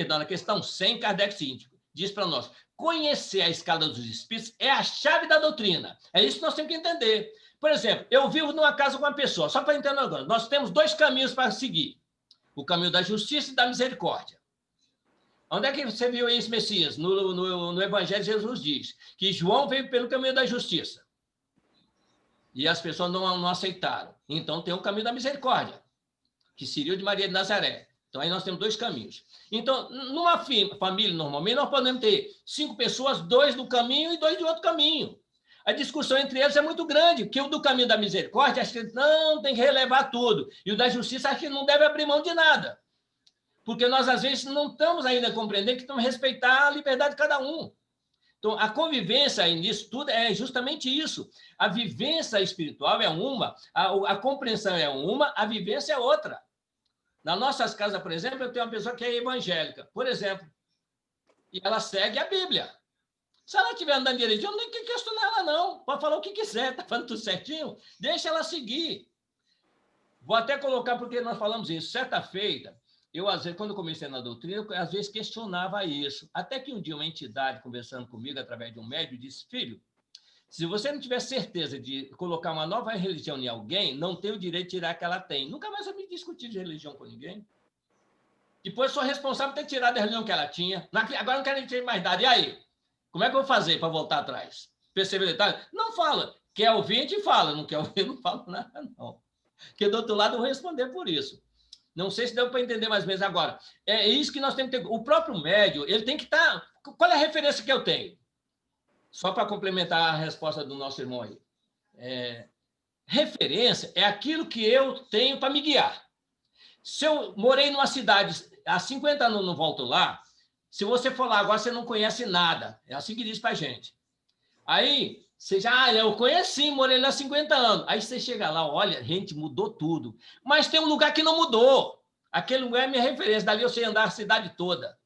na questão 100, Kardec diz para nós, conhecer a escala dos espíritos é a chave da doutrina. É isso que nós temos que entender. Por exemplo, eu vivo numa casa com uma pessoa, só para entender agora, nós temos 2 caminhos para seguir. O caminho da justiça e da misericórdia. Onde é que você viu isso, Messias? No Evangelho, Jesus diz que João veio pelo caminho da justiça. E as pessoas não aceitaram. Então, tem o caminho da misericórdia, que seria o de Maria de Nazaré. Então, aí nós temos 2 caminhos. Então, numa família, normalmente, nós podemos ter 5 pessoas, 2 do caminho e 2 de outro caminho. A discussão entre eles é muito grande, porque o do caminho da misericórdia acha que não, tem que relevar tudo. E o da justiça acha que não deve abrir mão de nada. Porque nós, às vezes, não estamos ainda compreendendo que temos que respeitar a liberdade de cada um. Então, a convivência nisso tudo é justamente isso. A vivência espiritual é uma, a compreensão é uma, a vivência é outra. Nas nossas casas, por exemplo, eu tenho uma pessoa que é evangélica, por exemplo, e ela segue a Bíblia. Se ela estiver andando de religião, não tem que questionar ela, não. Pode falar o que quiser, está falando tudo certinho, deixa ela seguir. Vou até colocar, porque nós falamos isso, certa feita, eu, às vezes, quando comecei na doutrina, eu, às vezes, questionava isso. Até que um dia uma entidade, conversando comigo, através de um médium, disse, filho, se você não tiver certeza de colocar uma nova religião em alguém, não tem o direito de tirar que ela tem. Nunca mais eu me discuti de religião com ninguém. Depois sou responsável por ter tirado a religião que ela tinha. Agora não quero ter mais nada. E aí? Como é que eu vou fazer para voltar atrás? Perceber detalhe? Não fala. Quer ouvir, a gente fala. Não quer ouvir, não fala nada, não. Porque do outro lado eu vou responder por isso. Não sei se deu para entender mais ou menos agora. É isso que nós temos que ter. O próprio médium, ele tem que estar... Qual é a referência que eu tenho? Só para complementar a resposta do nosso irmão aí. Referência é aquilo que eu tenho para me guiar. Se eu morei numa cidade há 50 anos, não volto lá, se você for lá agora, você não conhece nada. É assim que diz para a gente. Aí, você já, eu conheci, morei lá há 50 anos. Aí você chega lá, olha, gente, mudou tudo. Mas tem um lugar que não mudou. Aquele lugar é minha referência. Dali eu sei andar a cidade toda.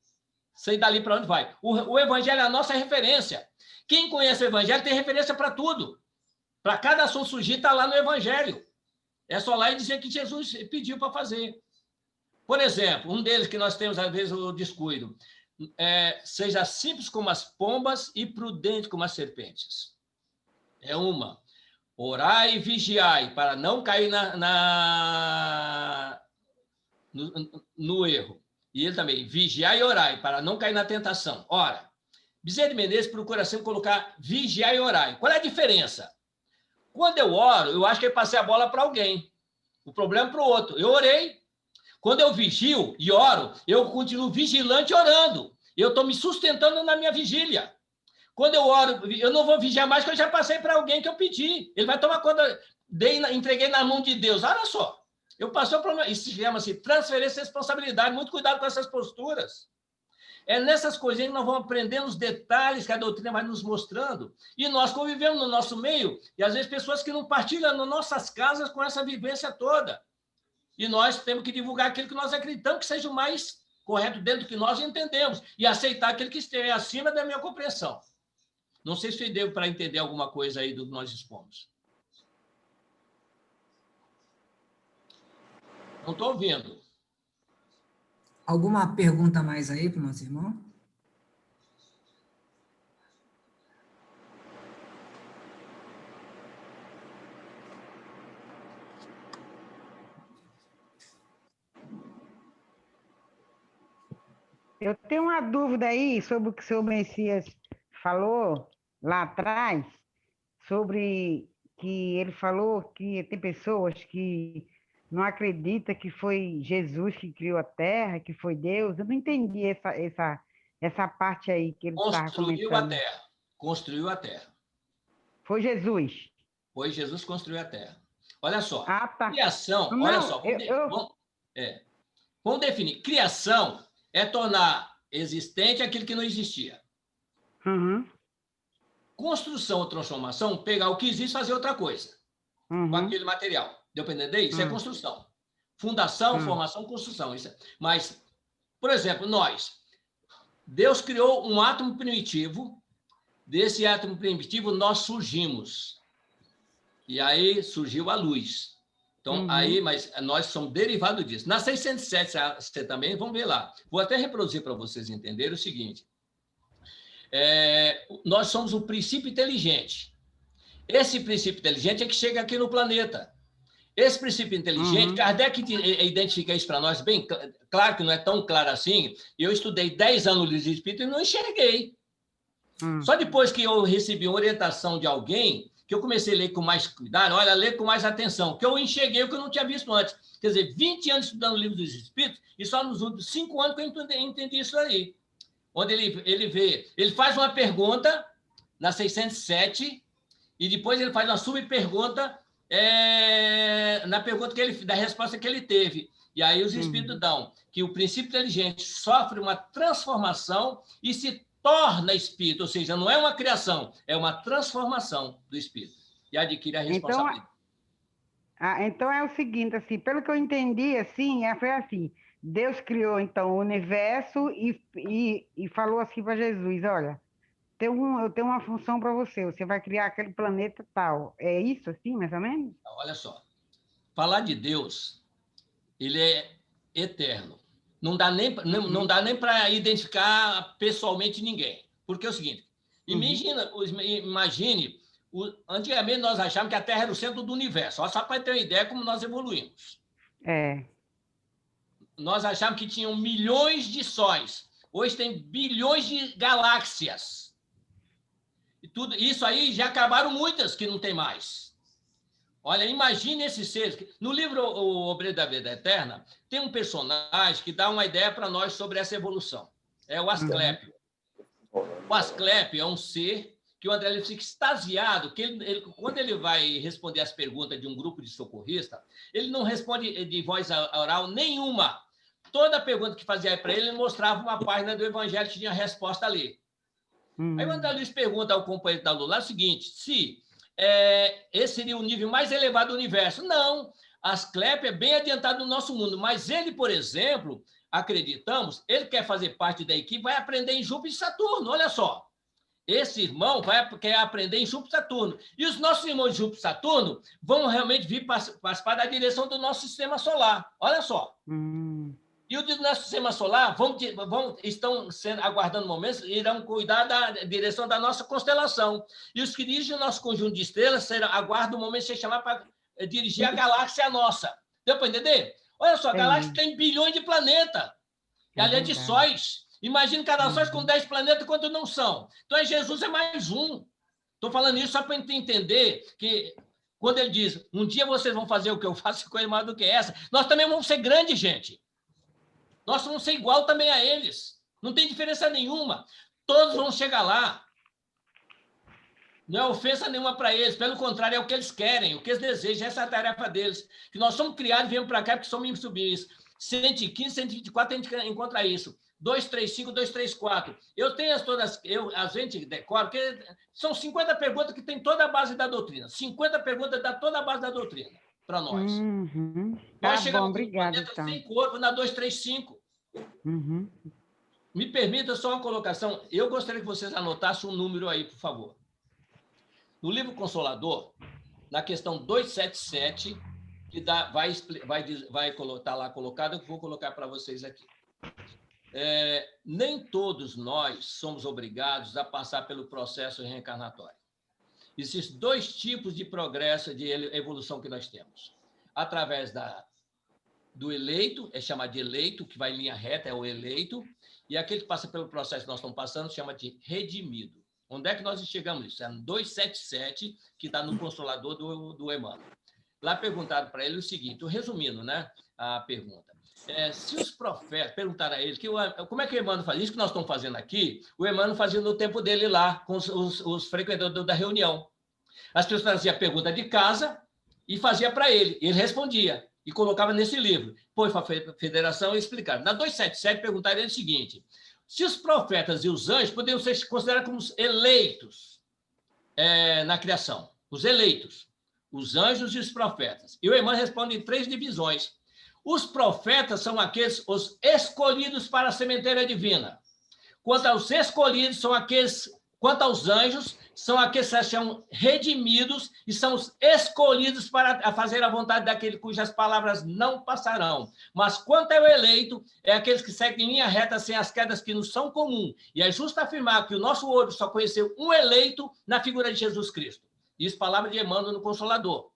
Sei dali para onde vai. O Evangelho é a nossa referência. Quem conhece o Evangelho tem referência para tudo. Para cada assunto surgir, está lá no Evangelho. É só lá e dizer que Jesus pediu para fazer. Por exemplo, um deles que nós temos, às vezes, o descuido. Seja simples como as pombas e prudente como as serpentes. É uma. Orai e vigiai para não cair no erro. E ele também, vigiai e orai para não cair na tentação. Ora, Bezerra de Menezes procura sempre colocar vigiai e orai. Qual é a diferença? Quando eu oro, eu acho que eu passei a bola para alguém. O problema para o outro. Eu orei. Quando eu vigio e oro, eu continuo vigilante orando. Eu estou me sustentando na minha vigília. Quando eu oro, eu não vou vigiar mais, porque eu já passei para alguém que eu pedi. Ele vai tomar conta, entreguei na mão de Deus. Olha só, eu passei o problema. Isso se chama-se transferência de responsabilidade. Muito cuidado com essas posturas. É nessas coisinhas que nós vamos aprendendo os detalhes que a doutrina vai nos mostrando. E nós convivemos no nosso meio, e às vezes pessoas que não partilham nas nossas casas com essa vivência toda. E nós temos que divulgar aquilo que nós acreditamos que seja o mais correto dentro do que nós entendemos, e aceitar aquele que esteja acima da minha compreensão. Não sei se deu para entender alguma coisa aí do que nós expomos. Não estou ouvindo. Alguma pergunta mais aí para o nosso irmão? Eu tenho uma dúvida aí sobre o que o senhor Messias falou lá atrás, sobre que ele falou que tem pessoas que não acreditam que foi Jesus que criou a Terra, que foi Deus. Eu não entendi essa parte aí que ele estava Construiu a comentando. terra. Construiu a terra. Foi Jesus. Foi Jesus que construiu a terra. Olha só. Ah, tá. Criação, Não, olha só. Vamos definir. Criação é tornar existente aquilo que não existia. Uhum, Construção ou transformação, pegar o que existe e fazer outra coisa com aquele material. Deu para entender? Isso é construção. Fundação, formação, construção. Isso é. Mas, por exemplo, Deus criou um átomo primitivo. Desse átomo primitivo, nós surgimos. E aí surgiu a luz. Então, mas nós somos derivados disso. Na 607, você também, vamos ver lá. Vou até reproduzir para vocês entenderem o seguinte. Nós somos um princípio inteligente. Esse princípio inteligente é que chega aqui no planeta. Esse princípio inteligente, Kardec identifica isso para nós bem claro, que não é tão claro assim. Eu estudei 10 anos no livro de Espírito e não enxerguei. Só depois que eu recebi uma orientação de alguém, que eu comecei a ler com mais cuidado, ler com mais atenção, que eu enxerguei o que eu não tinha visto antes. Quer dizer, 20 anos estudando o livro dos Espíritos, e só nos últimos 5 anos que eu entendi isso aí. Onde ele faz uma pergunta na 607, e depois ele faz uma subpergunta na pergunta da resposta que ele teve. E aí os Espíritos dão que o princípio inteligente sofre uma transformação e se torna espírito, ou seja, não é uma criação, é uma transformação do espírito. E adquire a responsabilidade. Então é o seguinte, assim, pelo que eu entendi, assim, foi assim, Deus criou, então, o universo e falou assim para Jesus, olha, eu tenho uma função para você vai criar aquele planeta tal. É isso, assim, mais ou menos? Olha só, falar de Deus, ele é eterno. Não dá nem para identificar pessoalmente ninguém. Porque é o seguinte, imagine, antigamente nós achávamos que a Terra era o centro do universo. Só para ter uma ideia como nós evoluímos. Nós achávamos que tinham milhões de sóis. Hoje tem bilhões de galáxias. E tudo isso aí já acabaram muitas que não tem mais. Olha, imagine esses seres. No livro O Obreiro da Vida Eterna, tem um personagem que dá uma ideia para nós sobre essa evolução. É o Asclépio. O Asclépio é um ser que o André ele fica extasiado, que quando ele vai responder as perguntas de um grupo de socorristas, ele não responde de voz oral nenhuma. Toda pergunta que fazia para ele mostrava uma página do Evangelho que tinha a resposta ali. Aí o André Luiz pergunta ao companheiro da Lula o seguinte, se esse seria o nível mais elevado do universo. Não, Asclepio é bem adiantado no nosso mundo, mas ele, por exemplo, acreditamos, ele quer fazer parte da equipe, vai aprender em Júpiter e Saturno, olha só. Esse irmão quer aprender em Júpiter e Saturno. E os nossos irmãos de Júpiter e Saturno vão realmente vir participar da direção do nosso sistema solar. Olha só. E o do nosso sistema solar estão aguardando momentos, irão cuidar da direção da nossa constelação. E os que dirigem o nosso conjunto de estrelas aguardam o momento de ser chamado para dirigir a galáxia nossa. Deu para entender? Olha só, a galáxia tem bilhões de planetas. Aliás, de sóis. Imagina cada sóis com 10 planetas, quantos não são. Então, Jesus é mais um. Estou falando isso só para entender que, quando ele diz, um dia vocês vão fazer o que eu faço, coisa maior do que essa, nós também vamos ser grandes, gente. Nós vamos ser igual também a eles. Não tem diferença nenhuma. Todos vão chegar lá. Não é ofensa nenhuma para eles. Pelo contrário, é o que eles querem, o que eles desejam. Essa é a tarefa deles. Que nós somos criados e viemos para cá porque somos insubmissos. 115, 124, a gente encontra isso. 235, 234. Eu tenho a gente decora, porque são 50 perguntas que tem toda a base da doutrina. 50 perguntas dá toda a base da doutrina para nós. Tá Nós chegamos bom, obrigada, então. Sem corpo na 235. Me permita só uma colocação. Eu gostaria que vocês anotassem um número aí, por favor. No livro Consolador, na questão 277, que vai estar lá colocado, eu vou colocar para vocês aqui. Nem todos nós somos obrigados a passar pelo processo reencarnatório. Existem 2 tipos de progresso, de evolução que nós temos. Através do eleito, é chamado de eleito, que vai em linha reta, é o eleito, e aquele que passa pelo processo que nós estamos passando, chama de redimido. Onde é que nós chegamos nisso? É no 277, que está no Consolador do Emmanuel. Lá perguntaram para ele o seguinte, resumindo, né, a pergunta. Se os profetas perguntaram a ele como é que o Emmanuel faz isso que nós estamos fazendo aqui, o Emmanuel fazia no tempo dele lá, com os frequentadores da reunião. As pessoas faziam a pergunta de casa e fazia para ele, ele respondia e colocava nesse livro. Foi para a federação e explicaram. Na 277 perguntaram ele o seguinte, se os profetas e os anjos poderiam ser considerados como os eleitos na criação, os eleitos, os anjos e os profetas. E o Emmanuel responde em 3 divisões. Os profetas são aqueles, os escolhidos para a sementeira divina. Quanto aos escolhidos, quanto aos anjos, são aqueles que se chamam redimidos e são os escolhidos para fazer a vontade daquele cujas palavras não passarão. Mas quanto ao eleito, é aqueles que seguem em linha reta sem as quedas que nos são comuns. E é justo afirmar que o nosso olho só conheceu um eleito na figura de Jesus Cristo. Isso, palavra de Emmanuel no Consolador.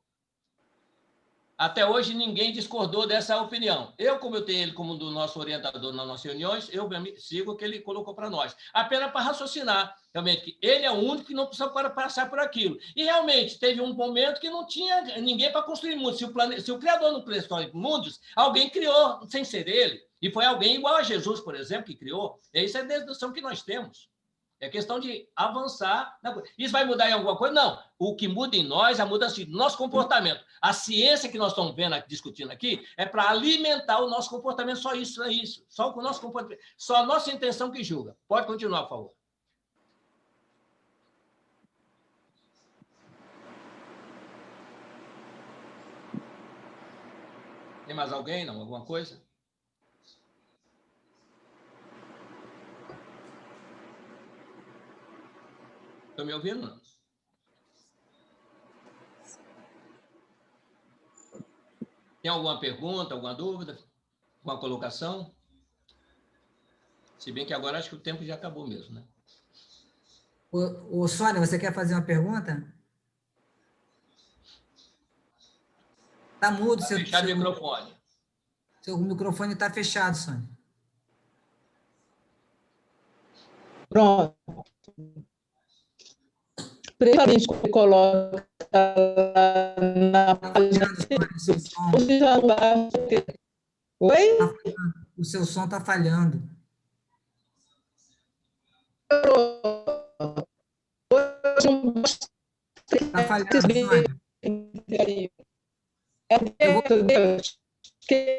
Até hoje, ninguém discordou dessa opinião. Como eu tenho ele como do nosso orientador nas nossas reuniões, eu sigo o que ele colocou para nós. Apenas para raciocinar, realmente, que ele é o único que não precisa passar por aquilo. E, realmente, teve um momento que não tinha ninguém para construir mundos. Se o Criador não criou mundos, alguém criou sem ser ele. E foi alguém igual a Jesus, por exemplo, que criou. Essa é a dedução que nós temos. É questão de avançar. Isso vai mudar em alguma coisa? Não. O que muda em nós é a mudança do nosso comportamento. A ciência que nós estamos vendo, discutindo aqui, é para alimentar o nosso comportamento. Só isso, é isso. Só o nosso comportamento. Só a nossa intenção que julga. Pode continuar, por favor. Tem mais alguém? Não? Alguma coisa? Estão me ouvindo? Não? Tem alguma pergunta, alguma dúvida? Alguma colocação? Se bem que agora acho que o tempo já acabou mesmo, né? Ô, Sônia, você quer fazer uma pergunta? Está mudo. Tá fechado o microfone. Seu microfone está fechado, Sônia. Pronto. Previamente, coloca na página. Oi? O seu som está falhando. falhar, Sônia.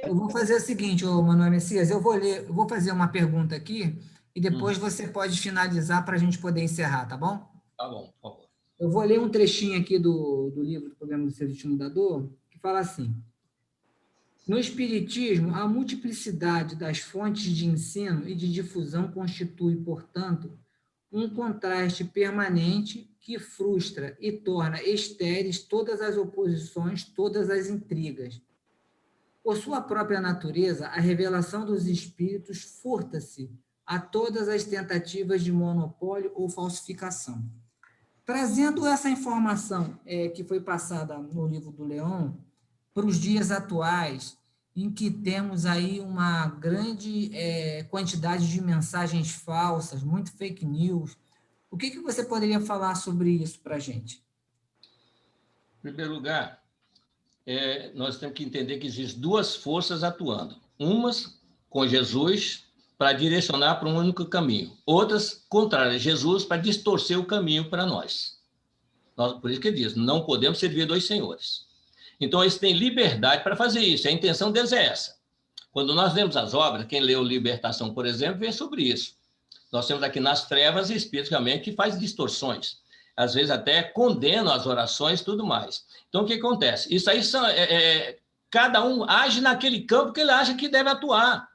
Eu vou fazer o seguinte, ô Manuel Messias, eu vou fazer uma pergunta aqui e depois você pode finalizar para a gente poder encerrar, tá bom? Tá bom, por favor. Eu vou ler um trechinho aqui do livro do Programa do Serviço Mudador, que fala assim: no Espiritismo, a multiplicidade das fontes de ensino e de difusão constitui, portanto, um contraste permanente que frustra e torna estéreis todas as oposições, todas as intrigas. Por sua própria natureza, a revelação dos espíritos furta-se a todas as tentativas de monopólio ou falsificação. Trazendo essa informação que foi passada no livro do Leon para os dias atuais, em que temos aí uma grande quantidade de mensagens falsas, muito fake news, o que você poderia falar sobre isso para a gente? Em primeiro lugar, nós temos que entender que existem duas forças atuando. Umas com Jesus para direcionar para um único caminho. Outras contrárias a Jesus para distorcer o caminho para nós. Por isso que ele diz, não podemos servir dois senhores. Então, eles têm liberdade para fazer isso. A intenção deles é essa. Quando nós lemos as obras, quem leu Libertação, por exemplo, vê sobre isso. Nós temos aqui nas trevas espíritos realmente que faz distorções. Às vezes até condenam as orações e tudo mais. Então, o que acontece? Isso aí cada um age naquele campo que ele acha que deve atuar.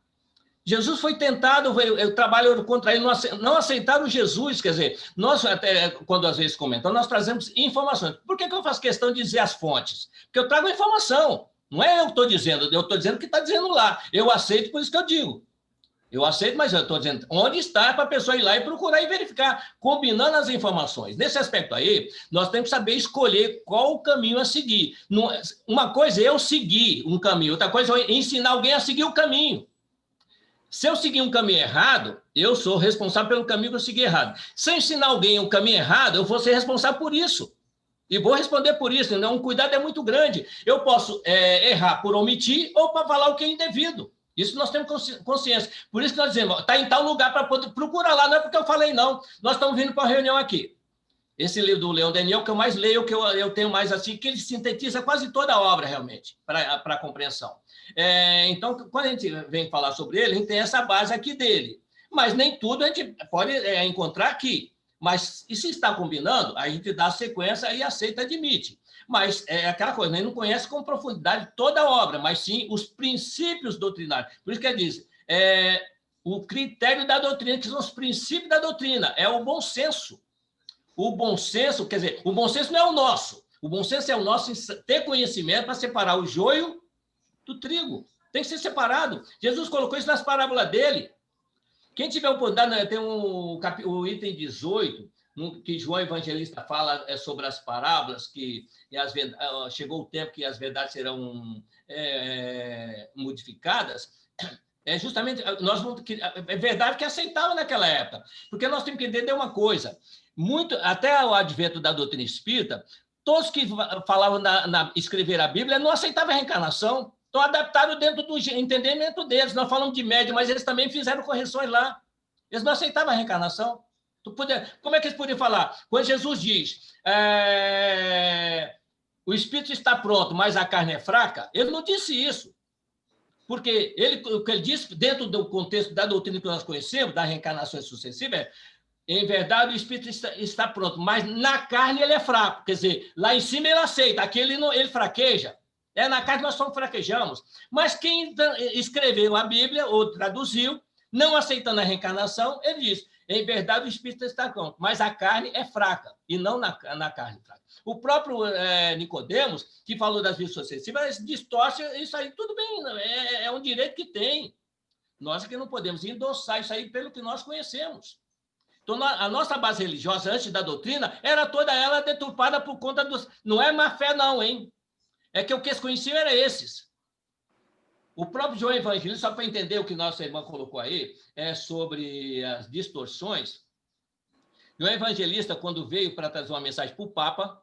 Jesus foi tentado, o trabalho contra ele, não aceitaram Jesus, quer dizer, nós até, quando às vezes comentamos, nós trazemos informações. Por que eu faço questão de dizer as fontes? Porque eu trago informação, não é eu que estou dizendo, eu estou dizendo o que está dizendo lá. Eu aceito, por isso que eu digo. Eu aceito, mas eu estou dizendo onde está para a pessoa ir lá e procurar e verificar, combinando as informações. Nesse aspecto aí, nós temos que saber escolher qual o caminho a seguir. Uma coisa é eu seguir um caminho, outra coisa é eu ensinar alguém a seguir o caminho. Se eu seguir um caminho errado, eu sou responsável pelo caminho que eu segui errado. Se eu ensinar alguém um caminho errado, eu vou ser responsável por isso. E vou responder por isso. Então, um cuidado é muito grande. Eu posso errar por omitir ou para falar o que é indevido. Isso nós temos consciência. Por isso que nós dizemos, está em tal lugar para poder procurar lá. Não é porque eu falei, não. Nós estamos vindo para uma reunião aqui. Esse livro do Leon Denis, que eu mais leio, que eu tenho mais assim, que ele sintetiza quase toda a obra, realmente, para a compreensão. Então, quando a gente vem falar sobre ele, a gente tem essa base aqui dele. Mas nem tudo a gente pode encontrar aqui. Mas, e se está combinando, a gente dá a sequência e aceita, admite. Mas é aquela coisa, a gente não conhece com profundidade toda a obra, mas sim os princípios doutrinários. Por isso que ele diz, o critério da doutrina, que são os princípios da doutrina, é o bom senso. O bom senso, quer dizer, o bom senso não é o nosso. O bom senso é o nosso ter conhecimento para separar o joio do trigo. Tem que ser separado. Jesus colocou isso nas parábolas dele. Quem tiver oportunidade, tem o item 18, que João Evangelista fala sobre as parábolas, que chegou o tempo que as verdades serão modificadas. É justamente, é verdade que aceitava naquela época. Porque nós temos que entender uma coisa. Até o advento da doutrina espírita, todos que falavam escrever a Bíblia não aceitavam a reencarnação. Então, adaptaram dentro do entendimento deles. Nós falamos de médium, mas eles também fizeram correções lá. Eles não aceitavam a reencarnação. Como é que eles podiam falar? Quando Jesus diz, o espírito está pronto, mas a carne é fraca, ele não disse isso. Porque o que ele disse, dentro do contexto da doutrina que nós conhecemos, da reencarnação sucessiva, em verdade, o espírito está pronto, mas na carne ele é fraco. Quer dizer, lá em cima ele aceita, aqui ele fraqueja. Na carne nós só fraquejamos. Mas quem escreveu a Bíblia, ou traduziu, não aceitando a reencarnação, ele diz, em verdade o espírito está pronto, mas a carne é fraca, e não na carne fraca. O próprio Nicodemos, que falou das vidas sucessivas, distorce isso aí, tudo bem, é um direito que tem. Nós que não podemos endossar isso aí pelo que nós conhecemos. Então, a nossa base religiosa, antes da doutrina, era toda ela deturpada por conta dos... Não é má fé, não, hein? É que o que eles conheciam era esses. O próprio João Evangelista, só para entender o que nossa irmã colocou aí, sobre as distorções, João Evangelista, quando veio para trazer uma mensagem para o Papa,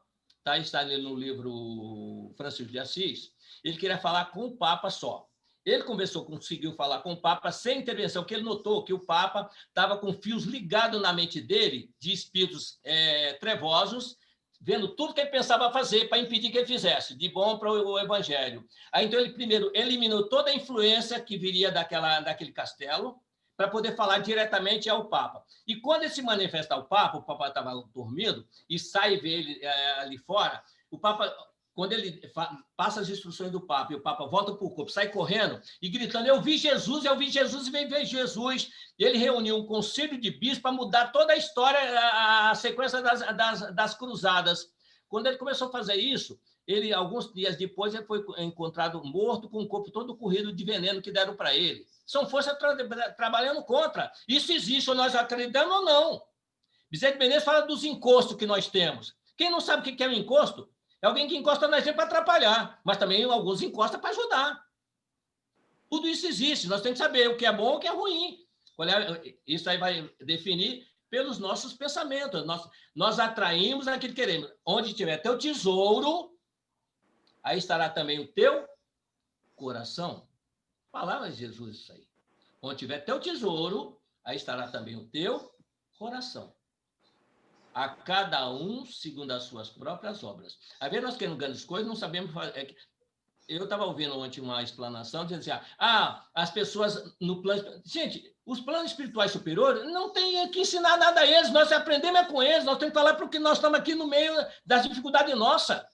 está ali no livro Francisco de Assis, ele queria falar com o Papa só. Ele conseguiu falar com o Papa sem intervenção, porque ele notou que o Papa estava com fios ligados na mente dele, de espíritos trevosos, vendo tudo que ele pensava fazer para impedir que ele fizesse, de bom para o evangelho. Aí, então, ele primeiro eliminou toda a influência que viria daquele castelo, para poder falar diretamente ao Papa. E quando ele se manifesta ao Papa, o Papa estava dormindo, e sai e vê ele ali fora, o Papa, quando ele passa as instruções do Papa, e o Papa volta para o corpo, sai correndo e gritando, eu vi Jesus, e vem ver Jesus. E ele reuniu um conselho de bispos para mudar toda a história, a sequência das cruzadas. Quando ele começou a fazer isso, ele, alguns dias depois, ele foi encontrado morto com o corpo todo corrido de veneno que deram para ele. São forças trabalhando contra. Isso existe, ou nós acreditamos ou não. Vicente Menezes fala dos encostos que nós temos. Quem não sabe o que é um encosto? É alguém que encosta na gente para atrapalhar, mas também alguns encostam para ajudar. Tudo isso existe. Nós temos que saber o que é bom e o que é ruim. Isso aí vai definir pelos nossos pensamentos. Nós atraímos aquilo que queremos. Onde tiver teu tesouro, aí estará também o teu coração. Palavra de Jesus, isso aí. Onde tiver teu tesouro, aí estará também o teu coração. A cada um segundo as suas próprias obras. Às vezes nós queremos grandes coisas, não sabemos fazer. Eu estava ouvindo ontem uma explanação, dizendo assim, as pessoas no plano... Gente, os planos espirituais superiores não tem que ensinar nada a eles, nós aprendemos com eles, nós temos que falar porque nós estamos aqui no meio das dificuldades nossas.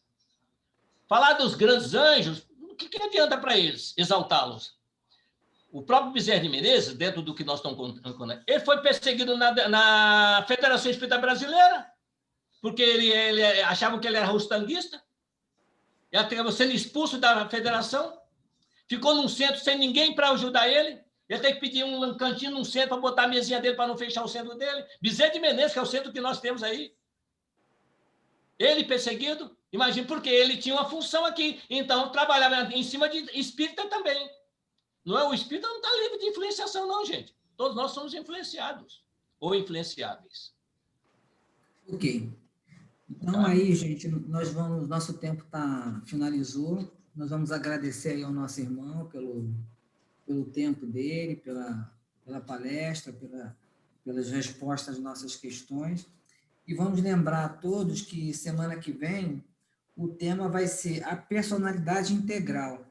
Falar dos grandes anjos, o que adianta para eles exaltá-los? O próprio Bezerra de Menezes, dentro do que nós estamos contando, ele foi perseguido na Federação Espírita Brasileira, porque ele achava que ele era rustanguista, ele estava sendo expulso da federação, ficou num centro sem ninguém para ajudar ele, ele tem que pedir um cantinho num centro para botar a mesinha dele para não fechar o centro dele. Bezerra de Menezes, que é o centro que nós temos aí. Ele perseguido, imagina, porque ele tinha uma função aqui, então trabalhava em cima de espírita também. Não é, o espírito não está livre de influenciação, não, gente. Todos nós somos influenciados ou influenciáveis. Ok. Então, aí, gente, nosso tempo finalizou. Nós vamos agradecer aí ao nosso irmão pelo tempo dele, pela palestra, pelas respostas às nossas questões. E vamos lembrar a todos que semana que vem o tema vai ser a personalidade integral.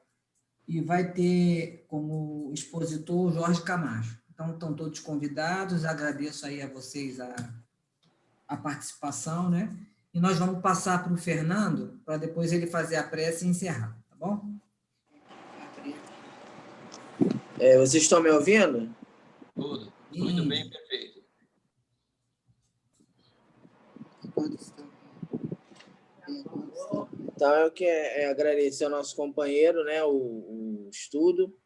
E vai ter como expositor o Jorge Camacho. Então, estão todos convidados, agradeço aí a vocês a participação, né? E nós vamos passar para o Fernando, para depois ele fazer a prece e encerrar, tá bom? Vocês estão me ouvindo? Tudo. Muito bem, perfeito. Então, eu quero agradecer ao nosso companheiro, né, o estudo.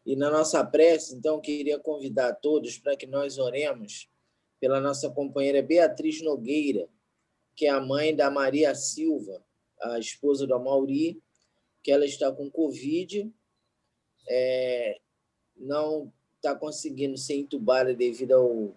E na nossa prece, então, queria convidar todos para que nós oremos pela nossa companheira Beatriz Nogueira, que é a mãe da Maria Silva, a esposa do Amauri, que ela está com Covid, não está conseguindo ser entubada devido